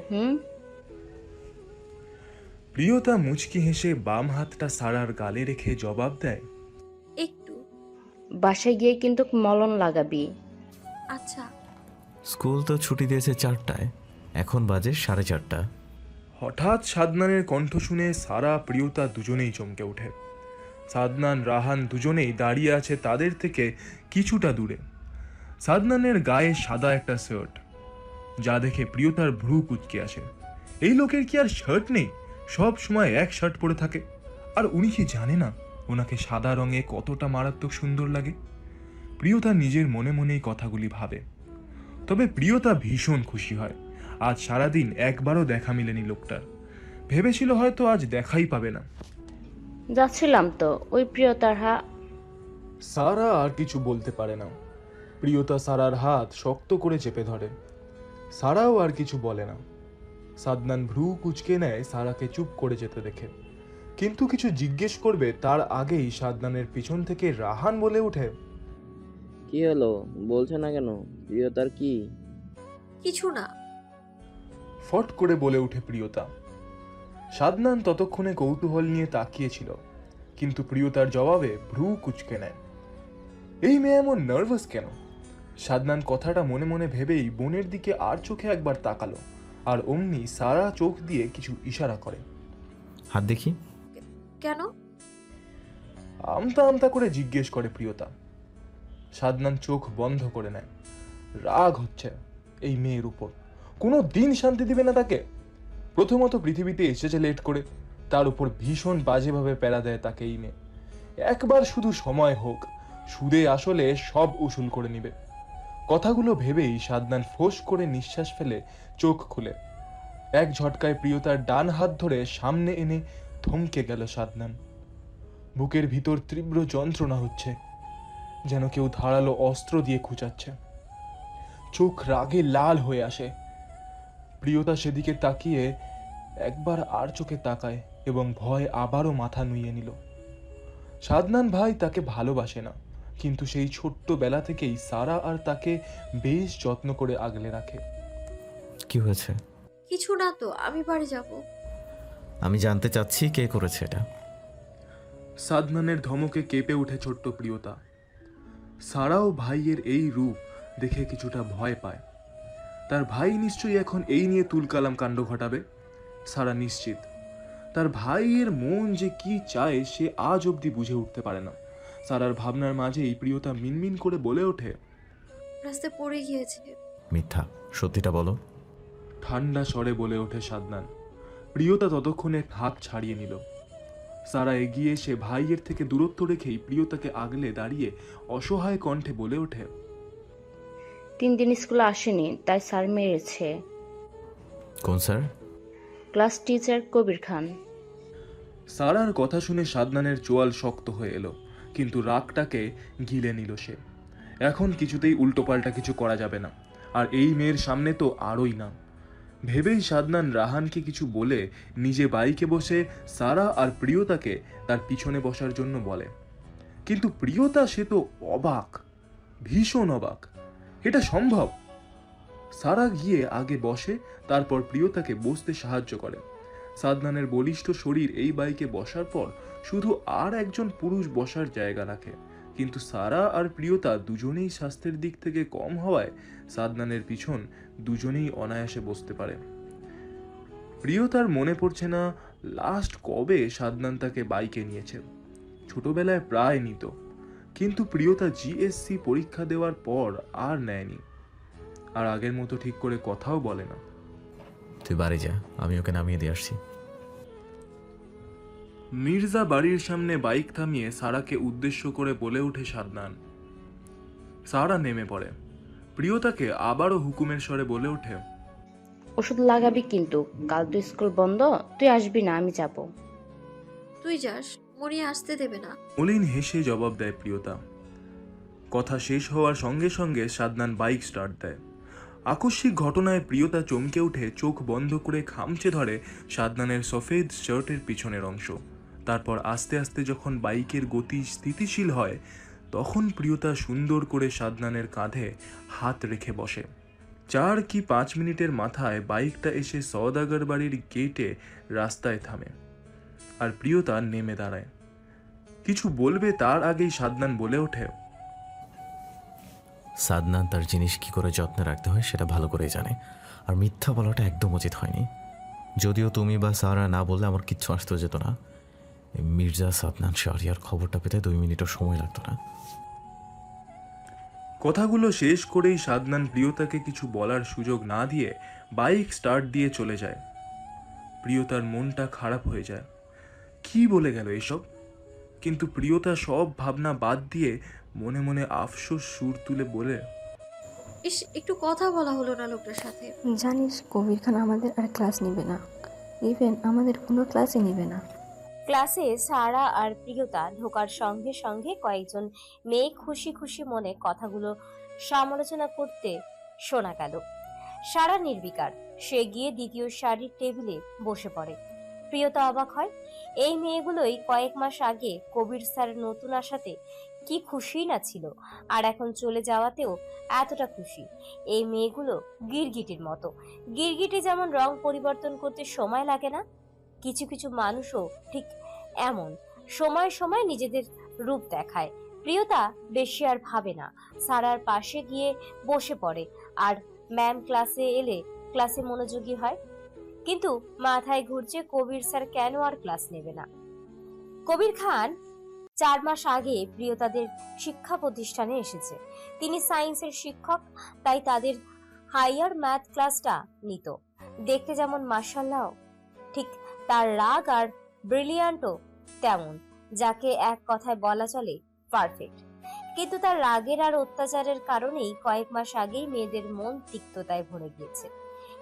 প্রিয়তা মুচকি হেসে বাম হাতটা সারার গালে রেখে জবাব দেয়, একটু। বাসায় গিয়ে কিন্তু মলম লাগাবি। আচ্ছা। স্কুল তো ছুটি দিয়েছে 4টায়, এখন বাজে 4:30। হঠাৎ সাদনানের কণ্ঠ শুনে সারা প্রিয়তা দুজনেই চমকে ওঠে। সাদনান রাহান দুজনেই দাঁড়িয়ে আছে তাদের থেকে কিছুটা দূরে। সাদনানের গায়ে সাদা একটা শার্ট, যা দেখে প্রিয়তার ভ্রু কুঁচকে আসে। এই লোকের কি আর শার্ট নেই? সব সময় এক শার্ট পরে থাকে। আর উনি কি জানে না ওনাকে সাদা রঙে কতটা মারাত্মক সুন্দর লাগে? প্রিয়তা নিজের মনে মনেই কথাগুলি ভাবে। তবে প্রিয়তা ভীষণ খুশি হয়। আজ সারাদিন একবারও দেখা মেলেনি লোকটার। ভেবেছিল হয়তো আজ দেখাই পাবে না। যাচ্ছিলাম তো, ওই প্রিয়তার সারা আর কিছু বলতে পারে না। প্রিয়তা সারার হাত শক্ত করে চেপে ধরে। সারাও আর কিছু বলে না। সাদনান ভ্রু কুঁচকে নেয় সারাকে চুপ করে যেতে দেখে, কিন্তু কিছু জিজ্ঞেস করবে তার আগেই সাদনানের পিছন থেকে রাহান বলে ওঠে, কি হলো, বলছে না কেন? প্রিয়তার কি? কিছু না। ফট করে বলে ওঠে প্রিয়তা। সাদনান ততক্ষণে কৌতূহল নিয়ে তাকিয়েছিল, কিন্তু প্রিয়তার জবাবে ভ্রু কুঁচকে নেয়। এই মেয়ে এমন নার্ভাস কেন? সাদনান কথাটা মনে মনে ভেবেই বোনের দিকে আর চোখে একবার তাকালো, আর অমনি সারা চোখ দিয়ে কিছু ইশারা করে। হাত দেখি। কেন? আমতা আমতা করে জিজ্ঞেস করে প্রিয়তা। সাদনান চোখ বন্ধ করে নেয়। রাগ হচ্ছে এই মেয়ের উপর। কোনো দিন শান্তি দিবে না তাকে। প্রথমত পৃথিবীতে এসেছে লেট করে, তার উপর ভীষণ বাজেভাবে প্যারা দেয় তাকে এই মেয়ে। একবার শুধু সময় হোক, সুদে আসলে সব উসুল করে নিবে। কথাগুলো ভেবেই সাদনান ফোঁস করে নিঃশ্বাস ফেলে চোখ খুলে। এক ঝটকায় প্রিয়তার ডান হাত ধরে সামনে এনে থমকে গেল সাদনান। বুকের ভিতর তীব্র যন্ত্রণা হচ্ছে, যেন কেউ ধারালো অস্ত্র দিয়ে খুঁচাচ্ছে। চোখ রাগে লাল হয়ে আসে। প্রিয়তা সেদিকে তাকিয়ে একবার আর চোখে তাকায় এবং ভয় আবারও মাথা নুইয়ে নিল। সাদনান ভাই তাকে ভালোবাসে না, কিন্তু সেই ছোট্ট বেলা থেকেই সারা আর তাকে বেশ যত্ন করে আগলে রাখে। কি হয়েছে? কিছু না তো, আমি বাড়ি যাব। আমি জানতে চাচ্ছি কে করেছে এটা। সাদনানের ধমকে কেঁপে উঠে ছোট্ট প্রিয়তা। সারাও ভাইয়ের এই রূপ দেখে কিছুটা ভয় পায়। তার ভাই নিশ্চয়ই এখন এই নিয়ে তুলকালাম কাণ্ড ঘটাবে। সারা নিশ্চিত তার ভাইয়ের মন যে কি চায় সে আজ অবধি বুঝে উঠতে পারে না। সারার ভাবনার মাঝেই প্রিয়তা মিনমিন করে বলে ওঠে, রাস্তায় পড়ে গিয়েছে। মিথ্যা, সত্যিটা বলো। ঠান্ডা স্বরে বলে ওঠে সাদনান। প্রিয়তা ততক্ষণে হাত ছাড়িয়ে নিল। সারা এগিয়ে এসে ভাইয়ের থেকে দূরত্ব রেখেই প্রিয়তাকে আগলে দাঁড়িয়ে অসহায় কণ্ঠে বলে ওঠে, 3 দিন স্কুলে আসেনি, তাই স্যার মেরেছে। কোন sir? Class teacher Kabir Khan. সারার কথা শুনে সাদনানের চোয়াল শক্ত হয়ে এলো, কিন্তু রাগটাকে গিলে নিল সে। এখন কিছুতেই উল্টোপাল্টা কিছু করা যাবে না, আর এই মেয়ের সামনে তো আরোই না। ভেবেই সাদনান রাহানকে কিছু বলে নিজে বাইকে বসে সারা আর প্রিয়তাকে তার পিছনে বসার জন্য বলে। কিন্তু প্রিয়তা সে তো অবাক, ভীষণ অবাক। এটা সম্ভব? সারা গিয়ে আগে বসে, তারপর প্রিয়তাকে বসতে সাহায্য করে। সাদনানের বলিষ্ঠ শরীর এই বাইকে বসার পর শুধু আর একজন পুরুষ বসার জায়গা রাখে, কিন্তু সারা আর প্রিয়তা দুজনেই স্বাস্থ্যের দিক থেকে কম হওয়ায় সাদনানের পিছন দুজনেই অনায়াসে বসতে পারে। প্রিয়তার মনে পড়ছে না লাস্ট কবে সাদনান তাকে বাইকে নিয়েছে। ছোটবেলায় প্রায় নিত, কিন্তু প্রিয়তা জিএসসি পরীক্ষা দেওয়ার পর আর নেয়নি। আর আগের মতো ঠিক করে কথাও বলে না। তুই বাড়ি যা, আমি ওকে নামিয়ে দিয়ে আসছি। মির্জা বাড়ির সামনে বাইক থামিয়ে সারাকে উদ্দেশ্য করে বলে ওঠে সাদনান। সারা নেমে পড়ে। প্রিয়তাকে আবারও হুকুমের স্বরে বলে ওঠে, ওষুধ লাগাবি কিন্তু, কাল তো স্কুল বন্ধ, তুই আসবি না, আমি যাব। তুই যাস, মনি আসতে দেবে না। মলিন হেসে জবাব দেয় প্রিয়তা। কথা শেষ হওয়ার সঙ্গে সঙ্গে সাদনান বাইক স্টার্ট দেয়। আকস্মিক ঘটনায় প্রিয়তা চমকে উঠে চোখ বন্ধ করে খামচে ধরে সাদনানের সফেদ শার্টের পিছনের অংশ। তারপর আস্তে আস্তে যখন বাইকের গতি স্থিতিশীল হয়, তখন প্রিয়তা সুন্দর করে সাদনানের কাঁধে হাত রেখে বসে। 4 কি 5 মিনিটের মাথায় বাইকটা এসে সওদাগর বাড়ির গেটে রাস্তায় থামে, আর প্রিয়তা নেমে দাঁড়ায়। কিছু বলবে তার আগেই সাদনান বলে ওঠে, সাদনান তার জিনিস কি করে যত্নে রাখতে হয় সেটা ভালো করেই জানে, আর মিথ্যা বলাটা একদম উচিত হয়নি। যদিও তুমি বা সারা না বললে আমার কিচ্ছু আসতেও যেত না। মির্জা সাদনান শাহরিয়ার খবরটা পেতে 2 মিনিটও সময় লাগতো না। কথাগুলো শেষ করেই সাদনান প্রিয়তাকে কিছু বলার সুযোগ না দিয়ে বাইক স্টার্ট দিয়ে চলে যায়। প্রিয়তার মনটা খারাপ হয়ে যায়। কি বলে গেল এসব? কিন্তু প্রিয়তা সব ভাবনা বাদ দিয়ে মনে মনে আফসোস সুর তুলে বলে, ইস, একটু কথা বলা হলো না লোকটার সাথে। জানিস কবির খান আমাদের আর ক্লাস নিবে না, ইভেন আমাদের কোনো ক্লাসই নিবে না। ক্লাসে সারা আর প্রিয়তা ঢোকার সঙ্গে সঙ্গে কয়েকজন মেয়ে খুশি খুশি মনে কথাগুলো সমালোচনা করতে শোনা গেল। সারা নির্বিকার, সে গিয়ে দ্বিতীয় সারির টেবিলে বসে পড়ে। প্রিয়তা অবাক হয়, এই মেয়েগুলোই কয়েক মাস আগে কবির স্যারের নতুন আসাতে কি খুশি না ছিল, আর এখন চলে যাওয়াতেও এতটা খুশি। এই মেয়েগুলো গিরগিটির মতো। গিরগিটি যেমন রং পরিবর্তন করতে সময় লাগে না, কিছু কিছু মানুষও ঠিক এমন সময় সময় নিজেদের রূপ দেখায়। প্রিয়তা বেশি আর ভাবে না, সারার পাশে গিয়ে বসে পড়ে আর ম্যাম ক্লাসে এলে ক্লাসে মনোযোগী হয়। কিন্তু মাথায় ঘুরছে কবির স্যার কেন আর ক্লাস নেবে না। কবির খান 4 মাস আগে প্রিয়তাদের শিক্ষা প্রতিষ্ঠানে এসেছে। তিনি সায়েন্সের শিক্ষক, তাই তাদের হাইয়ার ম্যাথ ক্লাসটা নিত। দেখতে যেমন মাশাআল্লাহ, ঠিক তার রাগ আর ব্রিলিয়ান্টও তেমন, যাকে এক কথায় বলা চলে পারফেক্ট। কিন্তু তার রাগের আর অত্যাচারের কারণেই কয়েক মাস আগেই মেয়েদের মন তিক্ততায় ভরে গিয়েছে।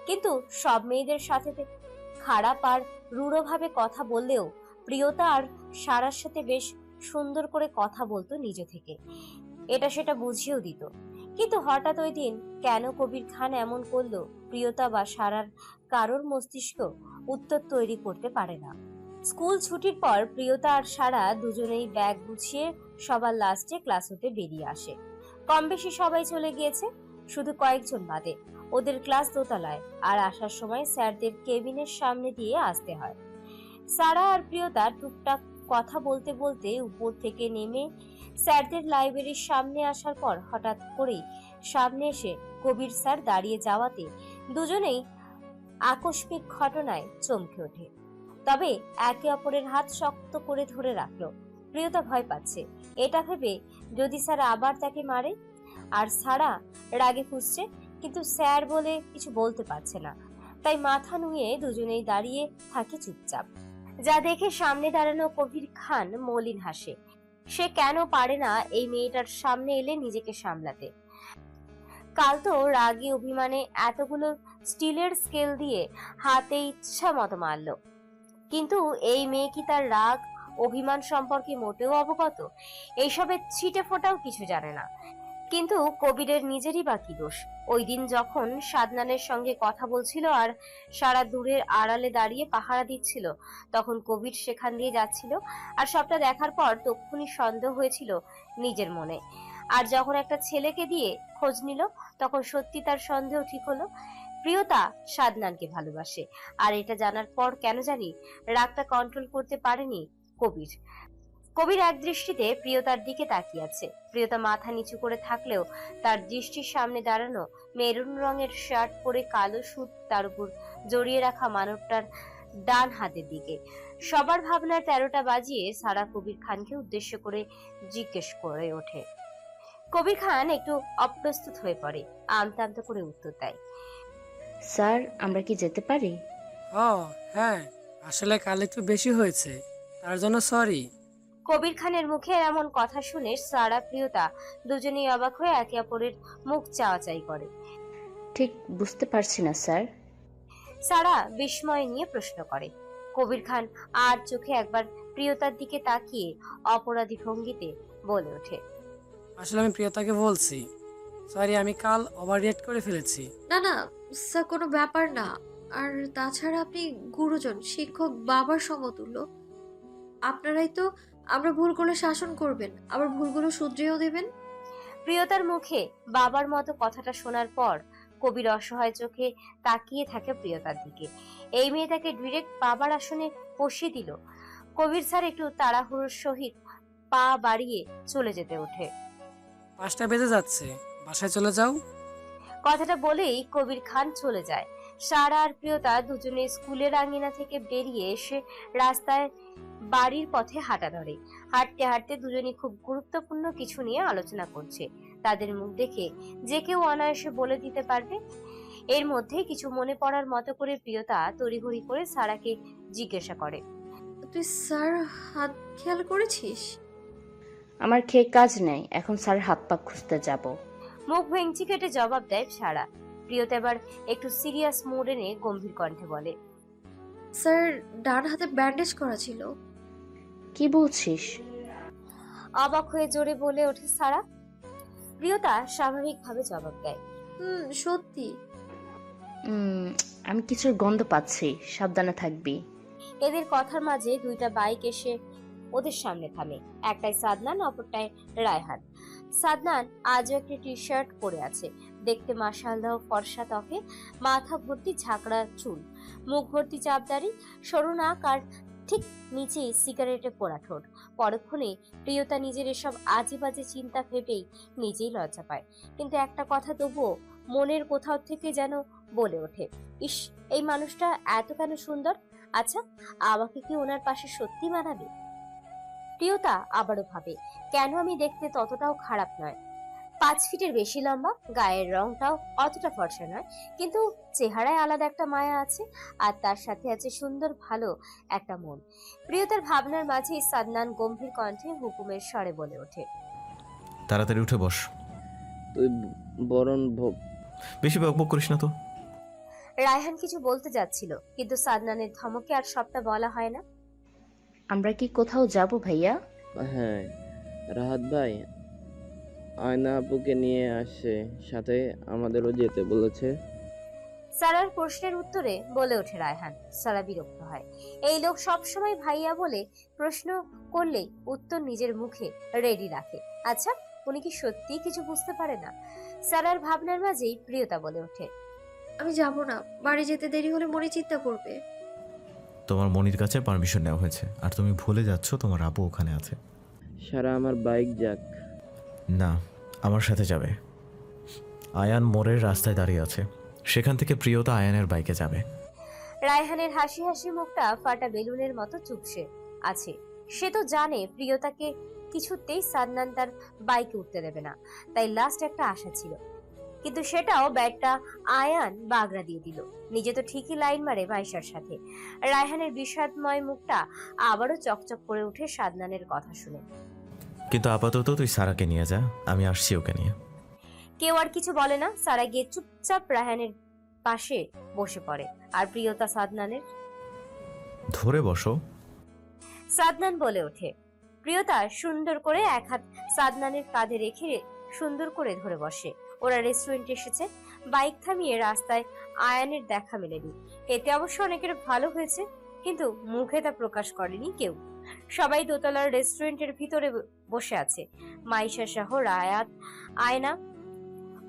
কিন্তু সব মেয়েদের সাথে খারাপ আর রূঢ়ভাবে কথা বললেও প্রিয়তা আর সারার সাথে বেশ সুন্দর করে কথা বলতো নিজে থেকে, এটা সেটা বুঝিয়েও দিত। কিন্তু হঠাৎ ওই দিন কেন কবির খান এমন করলো, প্রিয়তা বা সারার কারোর মস্তিষ্ক উত্তর তৈরি করতে পারে না। স্কুল ছুটির পর প্রিয়তা আর সারা দুজনেই ব্যাগ গুছিয়ে সবার লাস্টে ক্লাস হতে বেরিয়ে আসে। কম বেশি সবাই চলে গিয়েছে, শুধু কয়েকজন বাদে। ওদের ক্লাস দোতলায়, আর আসার সময় স্যারদের কেবিনের সামনে দিয়ে আসতে হয়। সারা আর প্রিয়তা টুকটাক কথা বলতে বলতে উপর থেকে নেমে স্যারদের লাইব্রেরির সামনে আসার পর হঠাৎ করেই সামনে এসে কবির স্যার দাঁড়িয়ে যাওয়াতে দুজনেই আকস্মিক ঘটনায় চমকে ওঠে। তবে একে অপরের হাত শক্ত করে ধরে রাখলো। প্রিয়তা ভয় পাচ্ছে, এটা ভেবে যদি স্যার আবার তাকে মারে। আর সারা রাগে ফুঁসছে, কিন্তু স্যার বলে কিছু বলতে পারছে না, তাই মাথা নুয়ে দুজনেই দাঁড়িয়ে থাকে চুপচাপ। যা দেখে সামনে দাঁড়ানো কবির খান মলিন হাসে। সে কেন পারে না এই মেয়েটার সামনে এলে নিজেকে সামলাতে। কাল তো রাগে অভিমানে এতগুলো স্টিলের স্কেল দিয়ে হাতে ইচ্ছা মতো মারলো, কিন্তু এই মেয়ে কি তার রাগ অভিমান সম্পর্কে মোটেও অবগত? এইসবের ছিটে ফোটাও কিছু জানে না। কিন্তু কবিরের নিজেরই বা কি দোষ? ওই দিন যখন সাদনানের সঙ্গে কথা বলছিল আর সারা দূরের আড়ালে দাঁড়িয়ে পাহারা দিচ্ছিল, তখন কবির সেখান দিয়ে যাচ্ছিল, আর সবটা দেখার পর তক্ষুনি সন্দেহ হয়েছিল নিজের মনে। আর যখন একটা ছেলেকে দিয়ে খোঁজ নিল, তখন সত্যি তার সন্দেহ ঠিক হলো। প্রিয়তা সাদনানকে ভালোবাসে, আর এটা জানার পর কেন জানি রাগটা কন্ট্রোল করতে পারেনি কবির। কবির এক দৃষ্টিতে প্রিয়তার দিকে তাকিয়ে আছে। প্রিয়তা মাথা নিচু করে থাকলেও তার দৃষ্টির সামনে দাঁড়ানো মেরুন রঙের শার্ট পরে কালো সুট, তার উপর জড়িয়ে রাখা মানবটার ডান হাতের দিকে। সবার ভাবনার 13টা বাজিয়ে সারা কবির খানকে উদ্দেশ্য করে জিজ্ঞেস করে ওঠে। কবির খান একটু অপ্রস্তুত হয়ে পড়ে, আমতা আমতা করে উত্তর দেয়, স্যার আমরা কি যেতে পারি? ও হ্যাঁ, আসলে কাল একটু বেশি হয়েছে, তার জন্য সরি। কবির খানের মুখে এমন কথা শুনে সারা প্রিয়তা দুজনেই অবাক হয়ে একে অপরের মুখ চাওয়াচাই করে। ঠিক বুঝতে পারছি না স্যার। সারা বিস্ময় নিয়ে প্রশ্ন করে। কবির খান আর চোখে একবার প্রিয়তার দিকে তাকিয়ে অপরাধী ভঙ্গিতে বলে ওঠে, আসলে আমি প্রিয়তাকে বলছি সরি, আমি কাল ওভার রিয়েক্ট করে ফেলেছি। না না স্যার, কোনো ব্যাপার না। আর তাছাড়া আপনি গুরুজন, শিক্ষক, বাবার সমতুল্য। আপনারাই তো আমরা ভুল করলে শাসন করবেন, আবার ভুলগুলো শুধরিয়েও দেবেন। প্রিয়তার মুখে বাবার মতো কথাটা শোনার পর কবির অসহায় চোখে তাকিয়ে থাকে প্রিয়তার দিকে। এই মেয়েটাকে ডিরেক্ট বাবার আসনে বসিয়ে দিল। কবির স্যার একটু তাড়াহুড়োর সহিত পা বাড়িয়ে চলে যেতে ওঠে। 5টা বেজে যাচ্ছে, বাসায় চলে যাও। কথাটা বলেই কবির খান চলে যায়। সারা আর প্রিয়তা দুজনে স্কুলের আঙিনা থেকে বেরিয়ে এসে রাস্তায় বাড়ির পথে হাঁটা ধরে। হাঁটতে হাঁটতে দুজনই খুব গুরুত্বপূর্ণ কিছু নিয়ে আলোচনা করছে। তাদের মুখ দেখে যে কেউ অনায়াসে বলে দিতে পারবে। এর মধ্যে কিছু মনে পড়ার মতো করে প্রিয়তা তড়িঘড়ি করে সারাকে জিজ্ঞাসা করে, তুই স্যার হাত খেয়াল করেছিস? আমার খেয়ে কাজ নেই, এখন স্যার হাত পা খুঁজতে যাব। মুখ ভেঙচি কেটে জবাব দেয় সারা। প্রিয়তা এবার একটু সিরিয়াস মুড এনে গম্ভীর কণ্ঠে বলে, স্যার ডান হাতে ব্যান্ডেজ করা ছিল। কি বলছিস? অবাক হয়ে জোরে বলে ওঠে সারা। প্রিয়তা স্বাভাবিকভাবে জবাব দেয়, সত্যি। আমি কিছুর গন্ধ পাচ্ছি, সাবধানে থাকবি। এদের কথার মাঝে দুইটা বাইক এসে ওদের সামনে থামে। একটাই সাদনান, অপরটায় রায়হান। সাদনান আজও একটি টি শার্ট পরে আছে। দেখতে মাশাআল্লাহ ফর্সা ত্বকে, মাথা ভর্তি ঝাঁকড়া চুল, মুখ ভর্তি চাপদাড়ি, সরু নাক আর ঠিক নিচেই সিগারেটে পোড়া ঠোঁট। পরক্ষণে প্রিয়তা নিজের এসব আজে বাজে চিন্তা ভেবেই নিজেই লজ্জা পায়। কিন্তু একটা কথা তবুও মনের কোথাও থেকে যেন বলে ওঠে, ইস, এই মানুষটা এত কেন সুন্দর। আচ্ছা, আমাকে কি ওনার পাশে সত্যি মানাবে? প্রিয়তা আবারও ভাবে, কেন আমি দেখতে ততটাও খারাপ নয়। 5 ফিটের বেশি লম্বা, গায়ের রংটাও অতটা ফর্সা নয়, কিন্তু চেহারায় আলাদা একটা মায়া আছে। আর তার সাথে আছে সুন্দর ভালো একটা মন। প্রিয়তার ভাবনার মাঝেই সাদনান গম্ভীর কণ্ঠে হুকুমের স্বরে বলে ওঠে, তাড়াতাড়ি উঠে বস। তুই বরণ বেশি বকবক করিস না তো। রায়হান কিছু বলতে যাচ্ছিল, কিন্তু সাদনানের ধমকে আর সবটা বলা হয় না। আমরা কি কোথাও যাব ভাইয়া? হ্যাঁ, রাহাত ভাই আয়না আপুকে নিয়ে আসে সাথে, আমাদেরও যেতে বলেছে। সারার প্রশ্নের উত্তরে বলে ওঠে রায়হান। সারা বিরক্ত হয়। এই লোক সবসময় ভাইয়া বলে প্রশ্ন করলেই উত্তর নিজের মুখে রেডি রাখে। আচ্ছা, উনি কি সত্যি কিছু বুঝতে পারে না? সারার ভাবনার মাঝেই প্রিয়তা বলে ওঠে, আমি যাব না, বাড়ি যেতে দেরি হলে মনে চিন্তা করবে। তোমার মনির কাছে পারমিশন নেওয়া হয়েছে, আর তুমি ভুলে যাচ্ছ তোমার আপু ওখানে আছে। সারা আমার বাইক যাক। না, আমার সাথে যাবে। আয়ান মোড়ের রাস্তায় দাঁড়িয়ে আছে, সেখান থেকে প্রিয়তা আয়ানের বাইকে যাবে। রায়হানের হাসি হাসি মুখটা ফাটা বেলুনের মতো চুপসে আছে। সে তো জানে প্রিয়তাকে কিছুতেই সাদনান তার বাইকে উঠতে দেবে না, তাই লাস্ট একটা আশা ছিল, কিন্তু সেটাও ব্যাগটা আয়ান বাগড়া দিয়ে দিল। নিজে তো ঠিকই লাইন মারে মাইশার সাথে। রায়হানের বিষাদময় মুখটা আবারও চকচক করে উঠে সাদনানের কথা শুনে। কিন্তু আপাতত তুই সারাকে নিয়ে যা, আমি আসছি ওকে নিয়ে। কেউ আর কিছু বলে না। সারা গিয়ে চুপচাপ রায়হানের পাশে বসে পড়ে। আর প্রিয়তা সাদনানের ধরে বসো। সাদনান বলে ওঠে। প্রিয়তা সুন্দর করে এক হাত সাদনানের কাঁধে রেখে সুন্দর করে ধরে বসে। ওরা রেস্টুরেন্টে এসেছে। বাইক থামিয়ে রাস্তায় আয়ানের দেখা মেলেনি। এতে অবশ্য অনেকের ভালো হয়েছে, কিন্তু মুখে তা প্রকাশ করেনি কেউ। সবাই দোতলার রেস্টুরেন্টের ভিতরে বসে আছে। মাইশা সহ রায়াত, আয়না।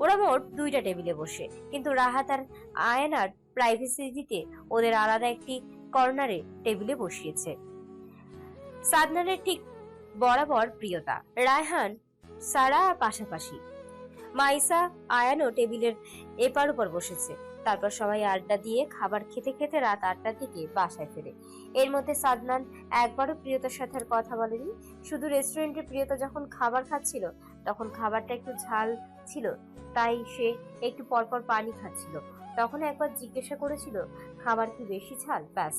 ওরা মোট 2টা টেবিলে বসে, কিন্তু রাহাত আর আয়নার প্রাইভেসি দিতে ওদের আলাদা একটি কর্নারে টেবিলে বসিয়েছে। সাদনানের ঠিক বরাবর প্রিয়তা, রায়হান, সারা পাশাপাশি। মাইসা, আয়ানও টেবিলের এপার ওপর বসেছে। তারপর সবাই আড্ডা দিয়ে খাবার খেতে খেতে রাত 8টার দিকে বাসায় ফেরে। এর মধ্যে সাদনান একবারও প্রিয়তার সাথে আর কথা বলেনি। শুধু রেস্টুরেন্টে প্রিয়তা যখন খাবার খাচ্ছিল তখন খাবারটা একটু ঝাল ছিল, তাই সে একটু পরপর পানি খাচ্ছিল। তখন একবার জিজ্ঞাসা করেছিল খাবার কি বেশি ঝাল, ব্যাস,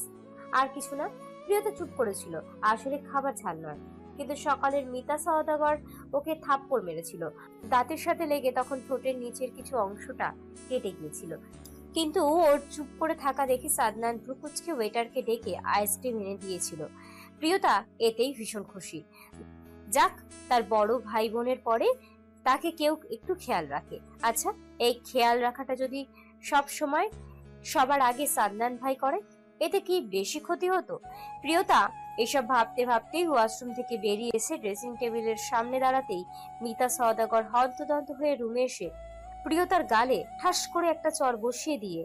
আর কিছু না। প্রিয়তা চুপ করেছিল, আসলে খাবার ঝাল নয়, কিন্তু সকালের মিতা সওদাগর ওকে থাপ্পড় মেরেছিল, দাঁতের সাথে লেগে তখন ঠোঁটের নিচের কিছু অংশটা কেটে গিয়েছিল। কিন্তু ওর চুপ করে থাকা দেখে সাদনান ভ্রুকুচকে ওয়েটারকে ডেকে আইসক্রিম এনে দিয়েছিল। প্রিয়তা এতেই ভীষণ খুশি। যাক, তার বড় ভাই বোনের পরে তাকে কেউ একটু খেয়াল রাখে। আচ্ছা, এই খেয়াল রাখাটা যদি সব সময় সবার আগে সাদনান ভাই করে, এতে কি বেশি ক্ষতি হতো? প্রিয়তা এসব ভাবতে ভাবতেই ওয়াশরুম থেকে বেরিয়ে এসে ড্রেসিং টেবিলের সামনে দাঁড়াতেই মিতা সওদাগর হন্তদন্ত হয়ে রুমে এসে প্রিয়তার গালে ঠাস করে একটা চড় বসিয়ে দিয়ে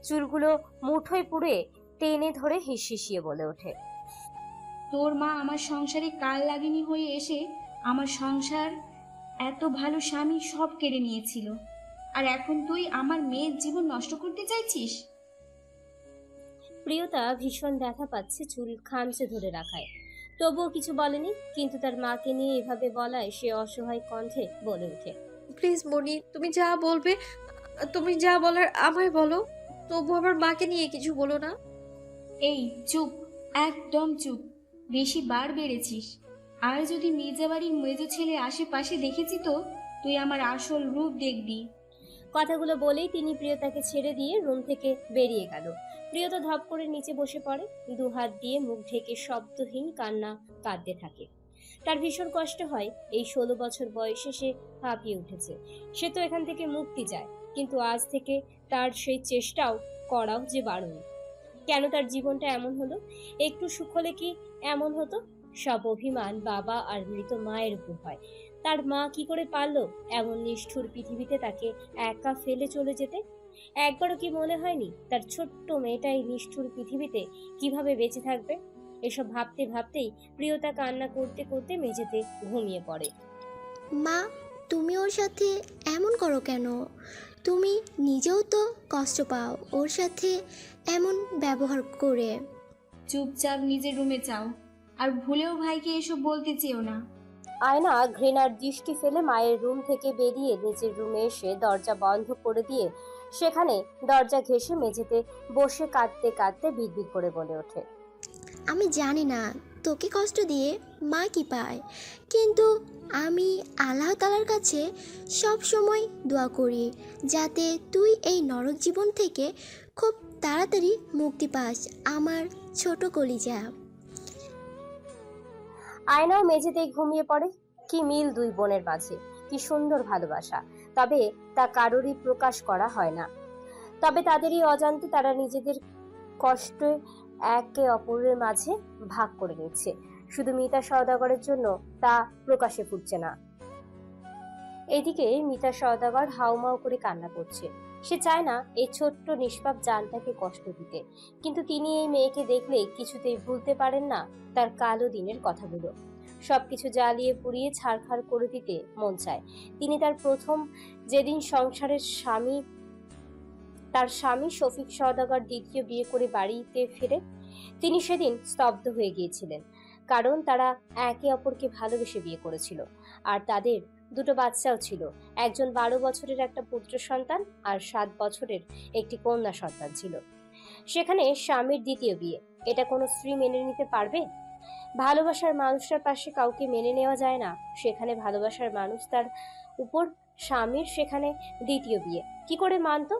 চুলগুলো মুঠোয় পুড়ে টেনে ধরে হিসিয়ে বলে ওঠে, তোর মা আমার সংসারে কাল লাগেনি হয়ে এসে আমার সংসার, এত ভালো স্বামী সব কেড়ে নিয়েছিল, আর এখন তুই আমার মেয়ের জীবন নষ্ট করতে চাইছিস? প্রিয়তা ভীষণ ব্যথা পাচ্ছে চুল খামচে ধরে রাখায়, তবুও কিছু বলেনি। কিন্তু তার মাকে নিয়ে এভাবে বলায় সে অসহায় কণ্ঠে বলে ওঠে, প্লিজ মনি, তুমি যা বলবে, তুমি যা বলার আমায় বলো, তবু আমার মাকে নিয়ে কিছু বলো না। এই চুপ, একদম চুপ, বেশি বার বেড়েছিস। আর যদি মির্জাবাড়ির মেজো ছেলে আশেপাশে দেখেছি তো তুই আমার আসল রূপ দেখবি। কথাগুলো বলেই তিনি প্রিয়তাকে ছেড়ে দিয়ে রুম থেকে বেরিয়ে গেল। প্রিয়তা ধপ করে নিচে বসে পড়ে, দু হাত দিয়ে মুখ ঢেকে শব্দহীন কান্না কাঁদতে থাকে। তার ভীষণ কষ্ট হয়, এই 16 বছর বয়সে সে হাঁপিয়ে উঠেছে। সে তো এখান থেকে মুক্তি চায়, কিন্তু আজ থেকে তার সেই চেষ্টাও করাও যে বারণ। কেন তার জীবনটা এমন হলো? একটু সুখ হলে কি এমন হতো? সব অভিমান বাবা আর মৃত মায়ের উপর হয়। তার মা কি করে পারলো এমন নিষ্ঠুর পৃথিবীতে তাকে একা ফেলে চলে যেতে? একবারও কি মনে হয়নি তার ছোট্ট মেয়েটাই নিষ্ঠুর পৃথিবীতে কিভাবে বেঁচে থাকবে? এসব ভাবতে ভাবতেই প্রিয়তা কান্না করতে করতে মেঝেতে ঘুমিয়ে পড়ে। মা, তুমি ওর সাথে এমন করো কেন? তুমি নিজেও তো কষ্ট পাও ওর সাথে এমন ব্যবহার করে। চুপচাপ নিজের রুমে যাও, আর ভুলেও ভাইকে এসব বলতে চেও না। আয়না ঘৃণার দৃষ্টি ফেলে মায়ের রুম থেকে বেরিয়ে নিজের রুমে এসে দরজা বন্ধ করে দিয়ে সেখানে দরজা ঘেঁষে মেঝেতে বসে কাঁদতে কাঁদতে বিড়বিড় করে বলে ওঠে, আমি জানি না তোকে কষ্ট দিয়ে মা কি পায়, কিন্তু আমি আল্লাহ তাআলার কাছে সব সময় দোয়া করি যাতে তুই এই নরক জীবন থেকে খুব তাড়াতাড়ি মুক্তি পাস, আমার ছোট কলিজা। আয়নাও মেঝেতেই ঘুমিয়ে পড়ে। কি মিল দুই বোনের মাঝে, কি সুন্দর ভালোবাসা, তবে তা কারোরই প্রকাশ করা হয় না। তবে তাদেরই অজান্তে তারা নিজেদের কষ্ট একে অপরের মাঝে ভাগ করে নিচ্ছে। শুধু মিতা সওদাগরের জন্য তা প্রকাশে ফুটছে না। এদিকে মিতা সওদাগর হাউমাউ করে কান্না করছে। সে চায় না এই ছোট্ট নিষ্পাপ জানটাকে কষ্ট দিতে, কিন্তু তিনি এই মেয়েকে দেখলে কিছুতেই ভুলতে পারেন না তার কালো দিনের কথাগুলো। সবকিছু জ্বালিয়ে পুড়িয়ে ছারখার করে দিতে মন চায়। তিনি তার প্রথম যেদিন সংসারের তার স্বামী শফিক সওদাগর দ্বিতীয় বিয়ে করে বাড়িতে ফিরে, তিনি সেদিন স্তব্ধ হয়ে গিয়েছিলেন, কারণ তারা একে অপরকে ভালোবেসে বিয়ে করেছিল আর তাদের দুটো বাচ্চাও ছিল। একজন 12 বছরের একটা পুত্র সন্তান আর 7 বছরের একটি কন্যা সন্তান ছিল। সেখানে স্বামীর দ্বিতীয় বিয়ে, এটা কোনো স্ত্রী মেনে নিতে পারবে? ভালোবাসার মানুষটার পাশে কাউকে মেনে নেওয়া যায় না, সেখানে ভালোবাসার মানুষ তার উপর স্বামীর সেখানে দ্বিতীয় বিয়ে কি করে মানত?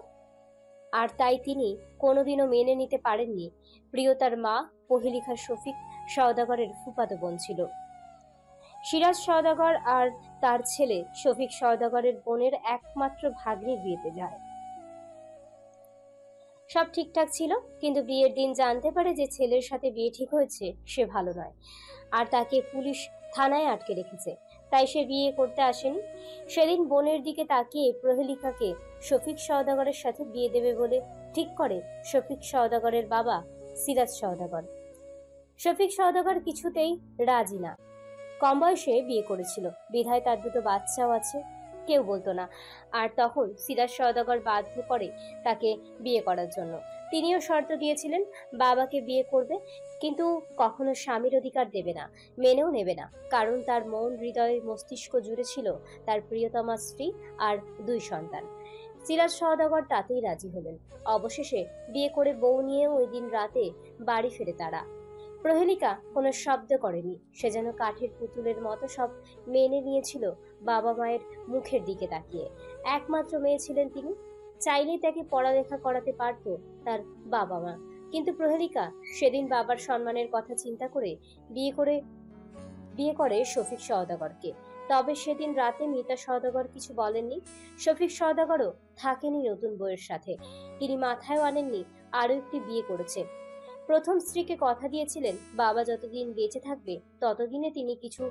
আর তাই তিনি কোনোদিনও মেনে নিতে পারেননি প্রিয়তার মা পহিলিখা শফিক সওদাগরের ফুফাতো বোন ছিল। সিরাজ সওদাগর আর তার ছেলে শফিক সওদাগরের বোনের একমাত্র ভাগ্নির বিয়েতে যায়। সব ঠিকঠাক ছিল, কিন্তু বিয়ের দিন জানতে পারে যে ছেলের সাথে বিয়ে ঠিক হয়েছে সে ভালো নয়, আর তাকে পুলিশ থানায় আটকে রেখেছে। তাই সে বিয়ে করতে আসেনি। সেদিন বোনের দিকে তাকিয়ে প্রহেলিকাকে শফিক সওদাগরের সাথে বিয়ে দেবে বলে ঠিক করে শফিক সওদাগরের বাবা সিরাজ সওদাগর। শফিক সওদাগর কিছুতেই রাজি না। কম বয়সে বিয়ে করেছিল বিধায় তার দুটো বাচ্চাও আছে, কেউ বলতো না। আর তখন সিরাজ সওদাগর বাধ্য করে তাকে বিয়ে করার জন্য। তিনিও শর্ত দিয়েছিলেন বাবাকে বিয়ে করবে, কিন্তু কখনো স্বামীর অধিকার দেবে না, মেনেও নেবে না, কারণ তার মন হৃদয় মস্তিষ্ক জুড়ে ছিল তার প্রিয়তমা স্ত্রী আর 2 সন্তান। সিরাজ সওদাগর তাতেই রাজি হলেন। অবশেষে বিয়ে করে বউ নিয়ে ওই দিন রাতে বাড়ি ফেরে তারা। প্রহেলিকা কোনো শব্দ করেনি, সে যেন কাঠের পুতুলের মতো সব মেনে নিয়েছিল বাবা মায়ের মুখের দিকে তাকিয়ে। একমাত্র মেয়ে ছিলেন তিনি, চাইলেই তাকে পড়ালেখা করাতে পারত তার বাবা মা। কিন্তু প্রহেলিকা সেদিন বাবার সম্মানের কথা চিন্তা করে বিয়ে করে শফিক সওদাগরকে। তবে সেদিন রাতে মিতা সওদাগর কিছু বলেননি। শফিক সওদাগরও থাকেনি নতুন বউয়ের সাথে, তিনি মাথায়ও আনেননি আরো একটি বিয়ে করেছে। প্রথম স্ত্রীকে কথা দিয়েছিলেন বাবা যতদিন বেঁচে থাকবে ততদিনে তিনি কিছু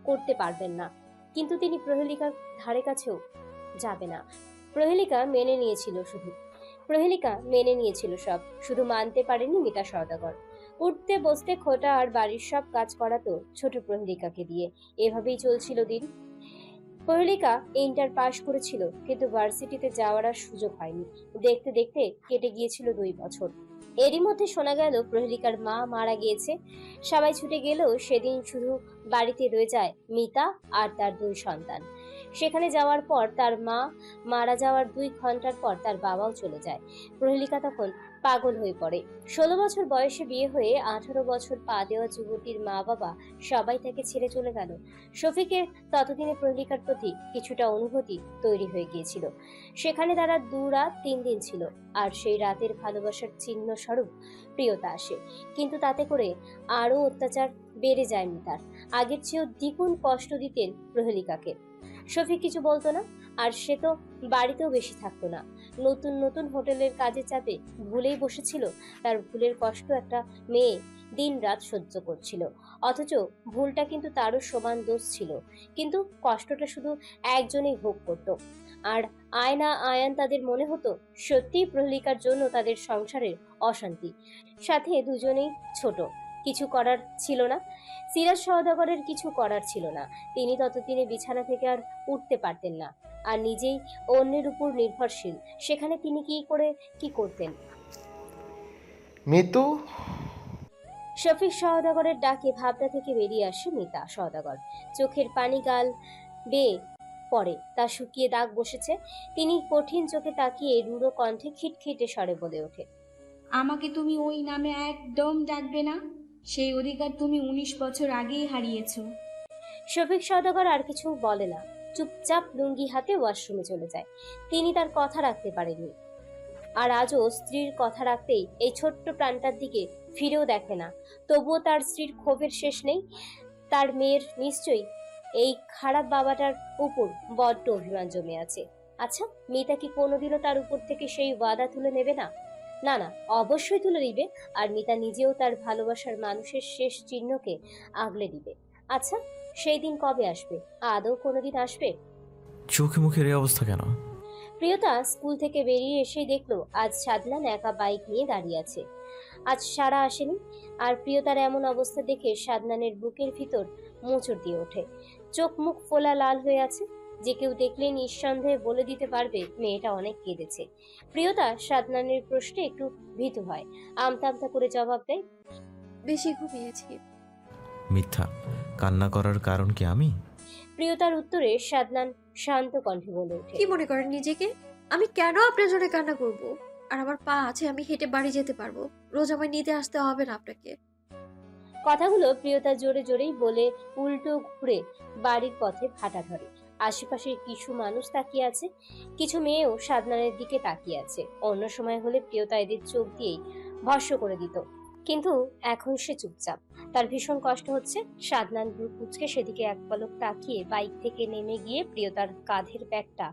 করতে পারবেন না, কিন্তু তিনি প্রহেলিকার ধারে কাছেও যাবে না। প্রহেলিকা মেনে নিয়েছিল সব, শুধু মানতে পারেনি মিতা সওদাগর। উঠতে বসতে খোটা আর বাড়ির সব কাজ করাতো ছোট প্রহেলিকাকে দিয়ে। এভাবেই চলছিল দিন। প্রহেলিকা ইন্টার পাশ করেছিল, কিন্তু ভার্সিটিতে যাওয়ার আর সুযোগ হয়নি। দেখতে দেখতে কেটে গিয়েছিল 2 বছর। এরই মধ্যে শোনা গেল প্রহেলিকার মা মারা গিয়েছে। সবাই ছুটে গেলেও সেদিন শুধু বাড়িতে রয়ে যায় মিতা আর তার 2 সন্তান। সেখানে যাওয়ার পর তার মা মারা যাওয়ার 2 ঘন্টার পর তার বাবাও চলে যায়। প্রহেলিকা তখন পাগল হয়ে পড়ে। 16 বছর বয়সে বিয়ে হয়ে 18 বছর পা দেওয়া যুবতীর মা বাবা সবাই তাকে ছেড়ে চলে গেল। শফিকের ততদিনে প্রহেলিকার প্রতি কিছুটা অনুভূতি তৈরি হয়ে গিয়েছিল। সেখানে তারা 2 রাত 3 দিন ছিল, আর সেই রাতের ভালোবাসার চিহ্ন স্বরূপ প্রিয়তা আসে। কিন্তু তাতে করে আরো অত্যাচার বেড়ে যায় মিতার। আগের চেয়েও দ্বিগুণ কষ্ট দিতেন প্রহেলিকাকে। শফিক কিছু বলতো না, আর সে তো বাড়িতেও বেশি থাকতো না। নতুন নতুন হোটেলের কাজে চাপে ভুলেই বসেছিল তার ভুলের কষ্ট একটা মেয়ে দিন রাত সহ্য করছিল। অথচ ভুলটা কিন্তু তারও সমান দোষ ছিল, কিন্তু কষ্টটা শুধু একজনেই ভোগ করত। আর আয়না আয়ান তাদের মনে হতো সত্যিই প্রহেলিকার জন্য তাদের সংসারের অশান্তি। সাথে দুজনেই ছোট, কিছু করার ছিল না। সিরাজ সওদাগরের কিছু করার ছিল না, তিনি ততদিনে বিছানা থেকে আর উঠতে পারতেন না, আর নিজেই অন্যের উপর নির্ভরশীল। সেখানে তিনি কি করতেন? মিতু, শফিক সওদাগরের ডাকে ভাবনা থেকে বেরিয়ে আসে মিতা সওদাগর। চোখের পানি গাল বেয়ে পড়ে, তা শুকিয়ে দাগ বসেছে। তিনি কঠিন চোখে তাকিয়ে রুড়ো কণ্ঠে খিটখিটে স্বরে বলে ওঠে, আমাকে তুমি ওই নামে একদম ডাকবে না, সেই অধিকার তুমি 19 বছর আগেই হারিয়েছো। শফিক সওদাগর আর কিছু বলে না, চুপচাপ লুঙ্গি হাতে ওয়াশরুমে চলে যায়। তিনি তার কথা রাখতে পারেননি, আর আজও স্ত্রীর কথা রাখতেই এই ছোট্ট প্রাণটার দিকে ফিরেও দেখে না। তবুও তার স্ত্রীর ক্ষোভের শেষ নেই। তার মেয়ের নিশ্চয়ই এই খারাপ বাবাটার উপর বড্ড অভিমান জমে আছে। আচ্ছা, মেয়েটা কি কোনোদিনও তার উপর থেকে সেই ওয়াদা তুলে নেবে না? না না, অবশ্যই তুলে নিবে। আর মিতা নিজেও তার ভালোবাসার মানুষের শেষ চিহ্নকে আগলে দিবে। আচ্ছা, সেই দিন কবে আসবে? আদৌ কোনোদিন আসবে? চোখে মুখের এই অবস্থা কেন? প্রিয়তা স্কুল থেকে বেরিয়ে এসেই দেখলো আজ সাদনান একা বাইক নিয়ে দাঁড়িয়ে আছে। আজ সারা আসেনি। আর প্রিয়তার এমন অবস্থা দেখে সাদনানের বুকের ভিতর মোচড় দিয়ে ওঠে। চোখ মুখ ফোলা লাল হয়ে আছে। যে কেউ দেখলেই নিঃসন্দেহে বলে দিতে পারবে মেয়েটা অনেক কেঁদেছে। প্রিয়তা সাদনানের প্রশ্নে একটু ভীতু হয়, আমতা আমতা করে জবাব দেয়, বেশি ঘুমিয়েছি। মিথ্যা। কান্না করার কারণ কি আমি? প্রিয়তার উত্তরে সাদনান শান্ত কণ্ঠে বলে ওঠে, কি মনে করেন নিজেকে? আমি কেন আপনার জন্য কান্না করব? আর আমার পা আছে, আমি হেঁটে বাড়ি যেতে পারবো। রোজ আমায় নিতে আসতে হবে না আপনাকে। কথাগুলো প্রিয়তা জোরে জোরেই বলে উল্টো ঘুরে বাড়ির পথে ভাটা ধরে। আশেপাশের কিছু মানুষ তাকিয়ে আছে, কিছু মেয়েও সাদনানের দিকে তাকিয়ে আছে। অন্য সময় হলে প্রিয়তা এদের চোখ দিয়েই ভস্ম করে দিত, কিন্তু এখন সে চুপচাপ। তার ভীষণ কষ্ট হচ্ছে। সাদনান ভ্রু কুঁচকে সেদিকে এক পলক তাকিয়ে বাইক থেকে নেমে গিয়ে প্রিয়তার কাঁধের ব্যাগটা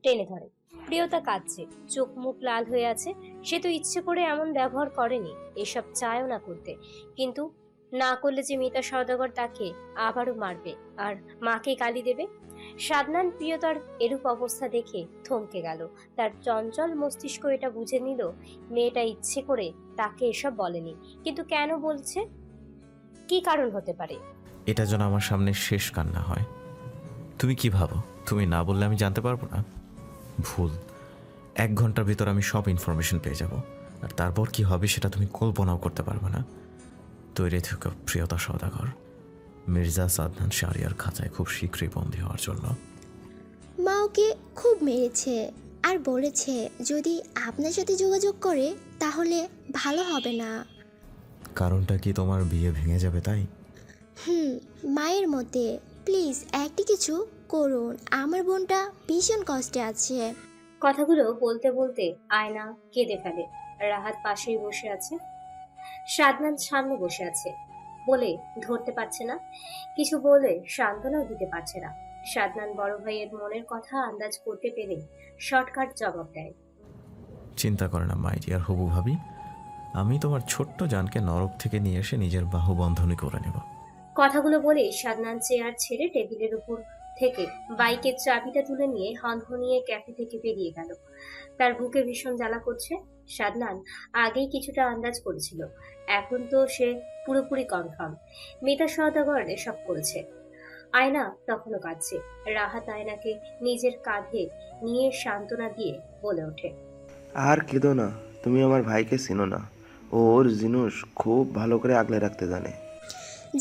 টেনে ধরে। প্রিয়তা কাঁদছে, চোখ মুখ লাল হয়ে আছে। সে তো ইচ্ছে করে এমন ব্যবহার করেনি, এসব চায়ও না করতে, কিন্তু না করলে যে মিতা সওদাগর তাকে আবারও মারবে আর মাকে গালি দেবে। সাদনান প্রিয়তার এরূপ অবস্থা দেখে থমকে গেল। তার চঞ্চল মস্তিষ্ক এটা বুঝে নিল মেয়েটা ইচ্ছে করে তাকে এসব বলেনি, কিন্তু কেন বলছে? কি কারণ হতে পারে? এটা যেন আমার সামনে শেষ কান্না হয়। তুমি কি ভাবো তুমি না বললে আমি জানতে পারবো না? ভুল। 1 ঘন্টার ভিতর আমি সব ইনফরমেশন পেয়ে যাব, আর তারপর কি হবে সেটা তুমি কল্পনাও করতে পারবে না। তৈরি থেকো প্রিয়তা সওদাগর। মির্জা সাদনান শাহরিয়ার খাঁচায় খুব শীঘ্রই বন্দী হওয়ার জন্য। মা ওকে খুব মেরেছে, আর বলেছে যদি আপনার সাথে যোগাযোগ করে তাহলে ভালো হবে না। কারণটা কি তোমার বিয়ে ভেঙে যাবে তাই? মায়ের মতে প্লিজ একটি কিছু করুন, আমার বোনটা ভীষণ কষ্টে আছে। কথাগুলো বলতে বলতে আয়না কেঁদে ফেলে। রাহাত পাশেই বসে আছে, সাদনান সামনে বসে আছে বলে ধরতে পারছে না, কিছু বলে সান্ত্বনাও দিতে পারছে না। সাদনান বড় ভাইয়ের মনের কথা আন্দাজ করতে পেরে শর্টকাট জবাব দেয়। চিন্তা করে না মাই ডিয়ার হবু ভাবি, আমি তোমার ছোট্ট জানকে নরক থেকে নিয়ে এসে নিজের বাহুবন্ধনী করে নেব। কথাগুলো বলে সাদনান চেয়ার ছেড়ে টেবিলের উপর থেকে বাইকের চাবিটা তুলে নিয়ে হনহনিয়ে ক্যাফে থেকে বেরিয়ে গেল। তার বুকে ভীষণ জ্বালা করছে। সাদনান আগেই কিছুটা আন্দাজ করেছিল, এখন তো সে পুরোপুরি কনফার্ম মিতা সওদাগর এসব করেছে। আয়না তখনও কাঁদছে। রাহাত আয়নাকে নিজের কাঁধে নিয়ে সান্ত্বনা দিয়ে বলে ওঠে, আর কেঁদো না, তুমি আমার ভাইকে চিনো না, ও ওর জিনিস খুব ভালো করে আগলে রাখতে জানে।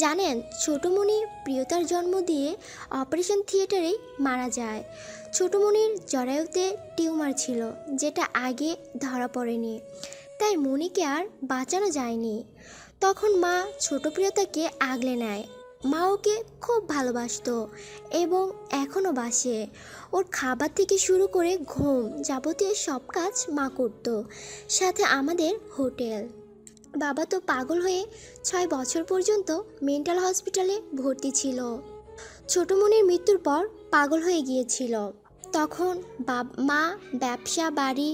জানেন ছোটমণি প্রিয়তার জন্ম দিয়ে অপারেশন থিয়েটারেই মারা যায়। ছোটমণির জরায়ুতে টিউমার ছিল যেটা আগে ধরা পড়েনি, তাই মণিকে আর বাঁচানো যায়নি। তখন মা ছোট প্রিয়তাকে আগলে নেয়। মা ওকে খুব ভালোবাসতো এবং এখনও বাসে। ওর খাবার থেকে শুরু করে ঘুম যাবতীয় সব কাজ মা করত, সাথে আমাদের হোটেল। বাবা তো পাগল হয়ে 6 বছর পর্যন্ত মেন্টাল হসপিটালে ভর্তি ছিল। ছোটমণির মৃত্যুর পর পাগল হয়ে গিয়েছিল। তখন মা ব্যবসা বাড়ি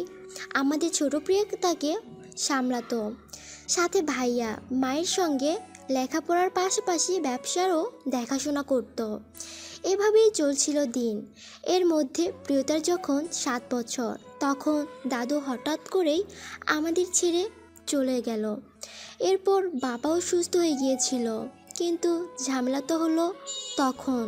আমাদের ছোট প্রিয়তাকে সামলাতো, সাথে ভাইয়া মায়ের সঙ্গে লেখাপড়ার পাশাপাশি ব্যবসারও দেখাশোনা করত। এভাবেই চলছিল দিন। এর মধ্যে প্রিয়তার যখন 7 বছর তখন দাদু হঠাৎ করেই আমাদের ছেড়ে চলে গেল। এরপর বাবাও সুস্থ হয়ে গিয়েছিল, কিন্তু ঝামেলা তো হলো তখন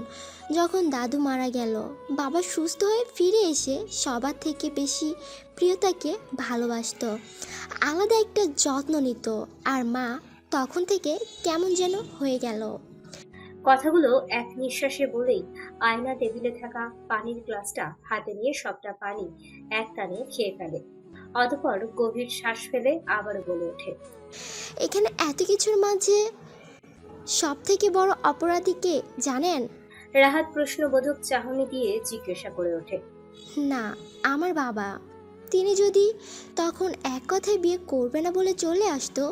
যখন দাদু মারা গেল। বাবা সুস্থ হয়ে ফিরে এসে সবার থেকে বেশি প্রিয়তাকে ভালোবাসতো, আলাদা একটা যত্ন নিত। আর মা তখন থেকে কেমন যেন হয়ে গেল। কথাগুলো এক নিঃশ্বাসে বলেই আয়না টেবিলে থাকা পানির গ্লাসটা হাতে নিয়ে সবটা পানি এক টানে খেয়ে ফেলে। অতঃপর গভীর শ্বাস ফেলে আবারও বলে ওঠে, এখানে এত কিছুর মাঝে সব থেকে বড় অপরাধী কে জানেন? রাহাত প্রশ্নবোধক চাহনি দিয়ে জিজ্ঞাসা করে ওঠে, না, আমার বাবা। তিনি যদি তখন এক কথায় বিয়ে করবে না বলে চলে আসতো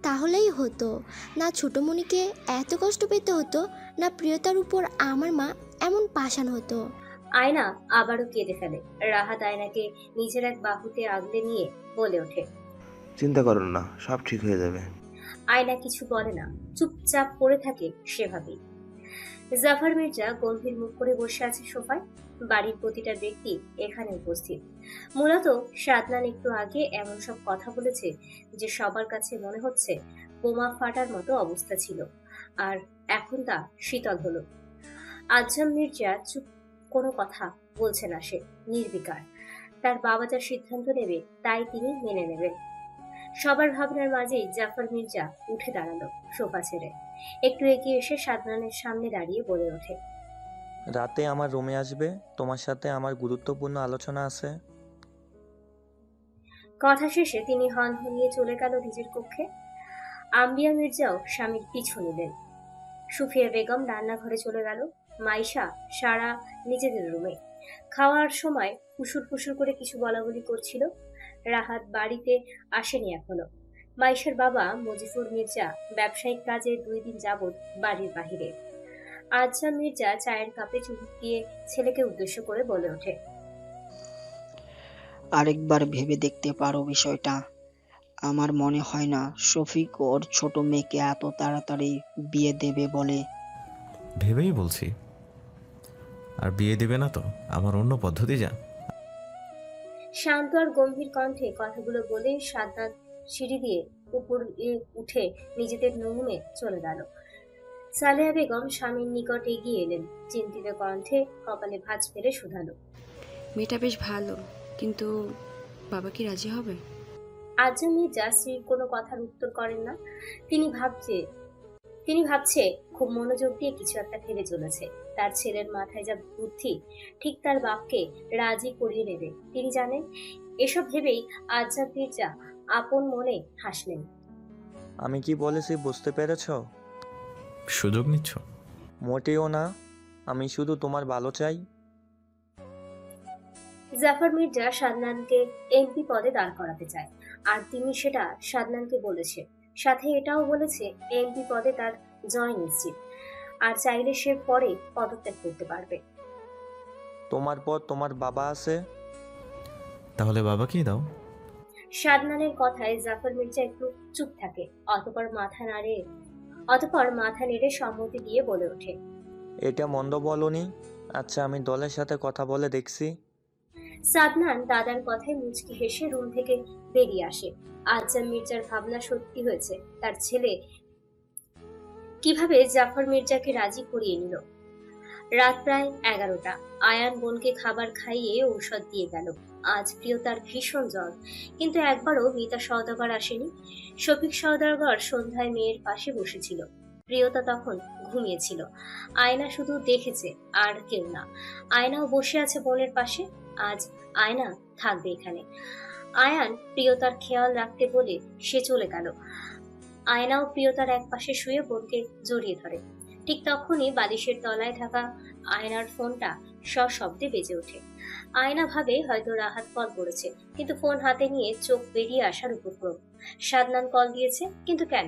তাহলেই হতো না ছোটমণিকে এত কষ্ট পেতে হতো, না প্রিয়তার উপর আমার মা এমন পাষাণ হতো। আয়না আবারও কেঁদে ফেলে। রাহাত আয়নাকে নিজের এক বাহুতে আগলে নিয়ে বলে ওঠে, চিন্তা করো না, সব ঠিক হয়ে যাবে। আয়না কিছু বলে না, চুপচাপ পড়ে থাকে সেভাবেই। জাফর মির্জা গম্ভীর মুখ করে বসে আছে সোফায়। বাড়ির প্রতিটা ব্যক্তি এখানে উপস্থিত। মূলত সাদনান একটু আগে এমন সব কথা বলেছে যে সবার কাছে মনে হচ্ছে বোমা ফাটার মতো অবস্থা ছিল, আর এখন তা শীতল হলো। আজম মির্জা চুপ, কোনো কথা বলছে না, সে নির্বিকার। তার বাবা যা সিদ্ধান্ত নেবে তাই তিনি মেনে নেবেন। সবার ভাবনার মাঝেই জাফর মির্জা উঠে দাঁড়ালো সোফা ছেড়ে। একটু এগিয়ে এসে সাদনানের সামনে দাঁড়িয়ে বলে ওঠে, রাতে আমার রুমে আসবে, তোমার সাথে আমার গুরুত্বপূর্ণ আলোচনা আছে। কথা শেষে তিনি হনহনিয়ে চলে গেল নিজের কক্ষে। আম্বিয়া মির্জাও স্বামীর পিছু নিলেন। সুফিয়া বেগম রান্নাঘরে চলে গেল। মাইশা সারা নিজেদের রুমে। খাওয়ার সময় ফুসুর ফুসুর করে কিছু বলাবলি করছিল। রাহাত বাড়িতে আসেনি এখনো। মাইশার বাবা মজিফুর মির্জা ব্যবসায়িক কাজে 2 দিন যাবৎ বাড়ির বাহিরে। আজম মির্জা চায়ের কাপে চুমুক দিয়ে ছেলেকে উদ্দেশ্য করে বলে ওঠে, আরেকবার ভেবে দেখতে পারো বিষয়টা। আমার মনে হয় না শফিক ওর ছোট মেয়েকে এত তাড়াতাড়ি বিয়ে দেবে বলে। ভেবেই বলছি। আর বিয়ে দেবে না তো আমার অন্য পদ্ধতি যা। শান্ত আর গম্ভীর কণ্ঠে কথাগুলো বলে সাদনাত সিঁড়ি দিয়ে উপরে উঠে নিজেদের রুমে চলে গেল। সালেহা বেগম স্বামীর নিকট এগিয়ে এলেন। চিন্তিত কণ্ঠে কপালে ভাঁজ ফেলে শুধালো, মেয়েটা বেশ ভালো, কিন্তু বাবা কি রাজি হবে? আজম মির্জা স্ত্রীর কোনো কথার উত্তর করেন না। তিনি ভাবছে খুব মনোযোগ দিয়ে কিছু একটা ভেবে চলেছে। তার ছেলের মাথায় যা বুদ্ধি, ঠিক তার বাপকে রাজি করিয়ে নেবে তিনি জানেন। এসব ভেবেই আজাদ মির্জা আপন মনে হাসলেন। আমি কি বলেছি বুঝতে পেরেছো? সুযোগ নিচ্ছ? মোটেও না, আমি শুধু তোমার ভালো চাই। জাফর মির্জা সাদনানকে এমপি পদে দাঁড় করাতে চায়, আর তিনি সেটা সাদনানকে বলেছে। সাথে এটাও বলেছে এমপি পদে তার জয় নিশ্চিত, আর চাইলে সে পরে পদত্যাগ করতে পারবে। তোমার পর তোমার বাবা আছে। তাহলে বাবাকেই দাও। সাদনানের কথায় জাফর মির্জা একটু চুপ থাকে, অতপর মাথা নেড়ে সম্মতি দিয়ে বলে ওঠে, এটা মন্দ বলনি। আচ্ছা, আমি দলের সাথে কথা বলে দেখছি। সাদনান দাদার কথায় মুচকি হেসে রুম থেকে বেরিয়ে আসে। আজাদ মির্জার ভাবনা সত্যি হয়েছে, তার ছেলে কিভাবে জাফর মির্জাকে রাজি করিয়ে নিল। রাত প্রায় 11টা। আয়ান বোনকে খাবার খাইয়ে ঔষধ দিয়ে গেল। আজ প্রিয়তার ভীষণ জ্বর, কিন্তু একবারও মিতা সওদাগর আসেনি। শফিক সওদাগর সন্ধ্যায় মেয়ের পাশে বসেছিল। প্রিয়তা তখন ঘুমিয়েছিল। আয়না শুধু দেখেছে, আর কেউ না। আয়নাও বসে আছে বোনের পাশে। আজ আয়না থাকবে এখানে। আয়ান প্রিয়তার খেয়াল রাখতে বলে সে চলে গেল। আয়নাও প্রিয়তার এক পাশে শুয়ে বোনকে জড়িয়ে ধরে। ঠিক তখনই বালিশের তলায় থাকা আয়নার ফোনটা সশব্দে বেজে ওঠে। আয়না ভাবে হয়তো রাহাত কল করেছে, কিন্তু ফোন হাতে নিয়ে চোখ বেরিয়ে আসার উপক্রম। সাদনান কল দিয়েছে, কিন্তু কেন?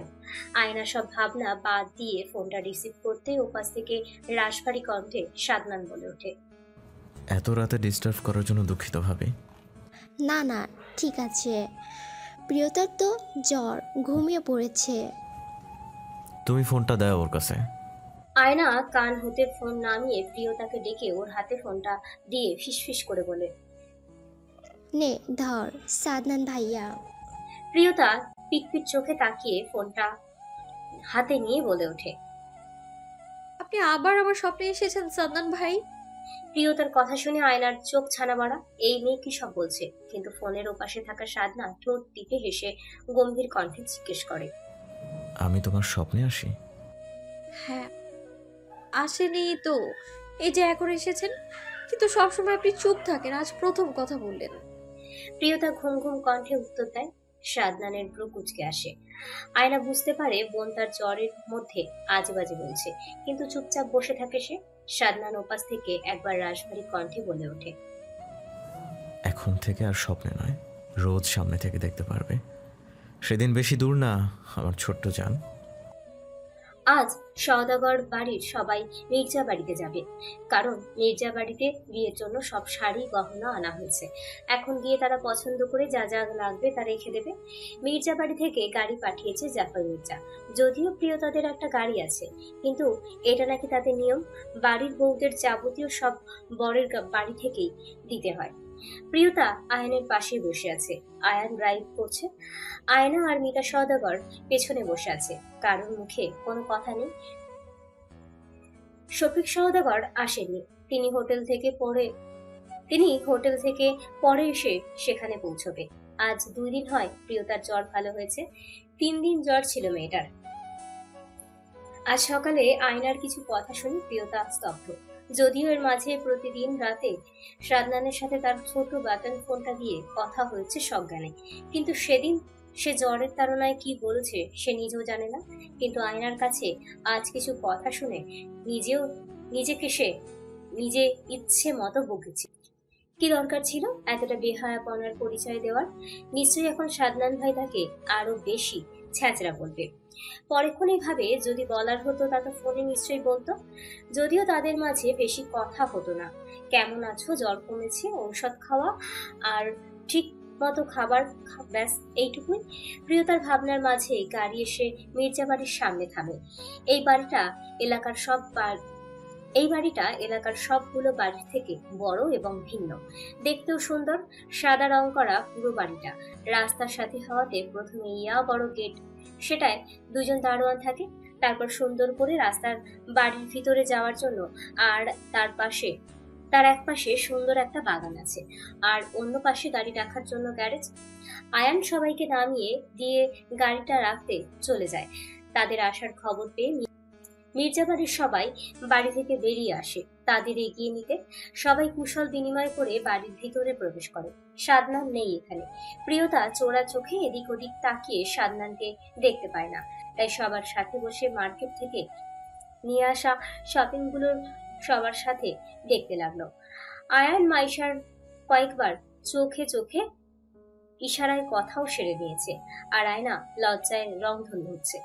আয়না সব ভাবনা বাদ দিয়ে ফোনটা রিসিভ করতেই ওপাশ থেকে রাশভারী কণ্ঠে সাদনান বলে ওঠে, এত রাতে ডিস্টার্ব করার জন্য দুঃখিত ভাবি। না না, ঠিক আছে। প্রিয়তার তো জ্বর, ঘুমিয়ে পড়েছে। তুমি ফোনটা দাও ওর কাছে। আয়না কান হতে ফোন নামিয়ে প্রিয়তাকে ডেকে ওর হাতে ফোনটা দিয়ে ফিসফিস করে বলে, নে ধর, সাদনান ভাইয়া। প্রিয়তা পিটপিট চোখে তাকিয়ে ফোনটা হাতে নিয়ে বলে ওঠে, আপনি আবার আমার স্বপ্নে এসেছেন সাদনান ভাই? প্রিয়তার কথা শুনে আয়নার চোখ ছানা বাড়া। এই মেয়ে কি সব বলছে? কিন্তু ফোনের ওপাশে থাকা সাদনা ঠোঁট টিপে হেসে গম্ভীর কণ্ঠে জিজ্ঞেস করে, আমি তোমার স্বপ্নে আসি? হ্যাঁ, আসেনি তো, এই যে এখন এসেছেন। কিন্তু সবসময় আপনি চুপ থাকেন, আজ প্রথম কথা বললেন। প্রিয়তা ঘুম ঘুম কণ্ঠে উত্তর দেয়। সাদনানের ভ্রু কুঁচকে আসে। আয়না বুঝতে পারে বোন তার জ্বরের মধ্যে আজে বাজে বলছে, কিন্তু চুপচাপ বসে থাকে সে। সাদনান ওপাশ থেকে একবার রাশভারী কণ্ঠে বলে ওঠে, এখন থেকে আর স্বপ্নে নয়, রোজ সামনে থেকে দেখতে পারবে। সেদিন বেশি দূর না, আমার ছোট্ট জান। আজ সওদাগর বাড়ির সবাই মির্জা বাড়িতে যাবে, কারণ মির্জা বাড়িতে বিয়ের জন্য সব শাড়ি গহনা আনা হয়েছে। এখন গিয়ে তারা পছন্দ করে যা যা লাগবে তা রেখে দেবে। মির্জা বাড়ি থেকে গাড়ি পাঠিয়েছে জাফর মির্জা। যদিও প্রিয়তাদের একটা গাড়ি আছে, কিন্তু এটা নাকি তাদের নিয়ম, বাড়ির বউদের যাবতীয় সব বরের বাড়ি থেকেই দিতে হয়। প্রিয়তা আয়নের পাশে বসে আছে। আয়ান ড্রাইভ করছে। আয়না আর মিতা সওদাগর পেছনে বসে আছে, কারোর মুখে কোনো কথা নেই। শফিক সওদাগর আসেননি। তিনি হোটেল থেকে পরে এসে সেখানে পৌঁছবে। আজ 2 দিন হয় প্রিয়তার জ্বর ভালো হয়েছে। 3 দিন জ্বর ছিল মেয়েটার। আজ সকালে আয়নার কিছু কথা শুনে প্রিয়তা স্তব্ধ। যদিও এর মাঝে প্রতিদিন রাতে সাদনানের সাথে তার ছোট বাটন ফোনটা দিয়ে কথা হয়েছে সজ্ঞানে, কিন্তু সেদিন সে জ্বরের তাড়নায় কি বলেছে সে নিজেও জানে না। কিন্তু আয়নার কাছে আজ কিছু কথা শুনে নিজেকে সে নিজে ইচ্ছে মতো বকেছে। কি দরকার ছিল এতটা বেহায়াপনার পরিচয় দেওয়ার? নিশ্চয়ই এখন সাদনান ভাই তাকে আরো বেশি ছ্যাঁচড়া বলবে। পরেক্ষণেই ভাবে যদি বলার হতো তা তো ফোনে নিশ্চয়ই বলতো। যদিও তাদের মাঝে বেশি কথা হতো না। কেমন আছো, জ্বর কমেছে, ঔষধ খাওয়া আর ঠিক মতো খাবার, ব্যাস এইটুকুই। প্রিয়তার ভাবনার মাঝে গাড়ি এসে মির্জা বাড়ির সামনে থামে। এই বাড়িটা এলাকার সবগুলো বাড়ির থেকে বড় এবং ভিন্ন। দেখতেও সুন্দর। সাদা রং করা পুরো বাড়িটা। রাস্তার সাথে হওয়াতে প্রথমে ইয়া বড় গেট, সেটায় 2 জন দারোয়ান থাকে। তারপর সুন্দর করে রাস্তার বাড়ির ভিতরে যাওয়ার জন্য আর তার এক পাশে সুন্দর একটা বাগান আছে, আর অন্য পাশে গাড়ি রাখার জন্য গ্যারেজ। আয়ান সবাইকে নামিয়ে দিয়ে গাড়িটা রাখতে চলে যায়। তাদের আসার খবর পেয়ে মির্জা বাড়ির সবাই বাড়ি থেকে বেরিয়ে আসে তাদের এগিয়ে নিতে। সবাই কুশল বিনিময় করে বাড়ির ভিতরে প্রবেশ করে। সাদনান নেই এখানে। প্রিয়তা চোরা চোখে এদিক ওদিক তাকিয়ে সাদনানকে দেখতে পায় না, তাই সবার সাথে বসে মার্কেট থেকে নিয়ে আসা শপিং গুলোর সবার সাথে দেখতে লাগলো। আয়ান মাইশার কয়েকবার চোখে চোখে ইশারায় কথাও সেরে নিয়েছে, আর আয়না লজ্জায় রংধনু হচ্ছে।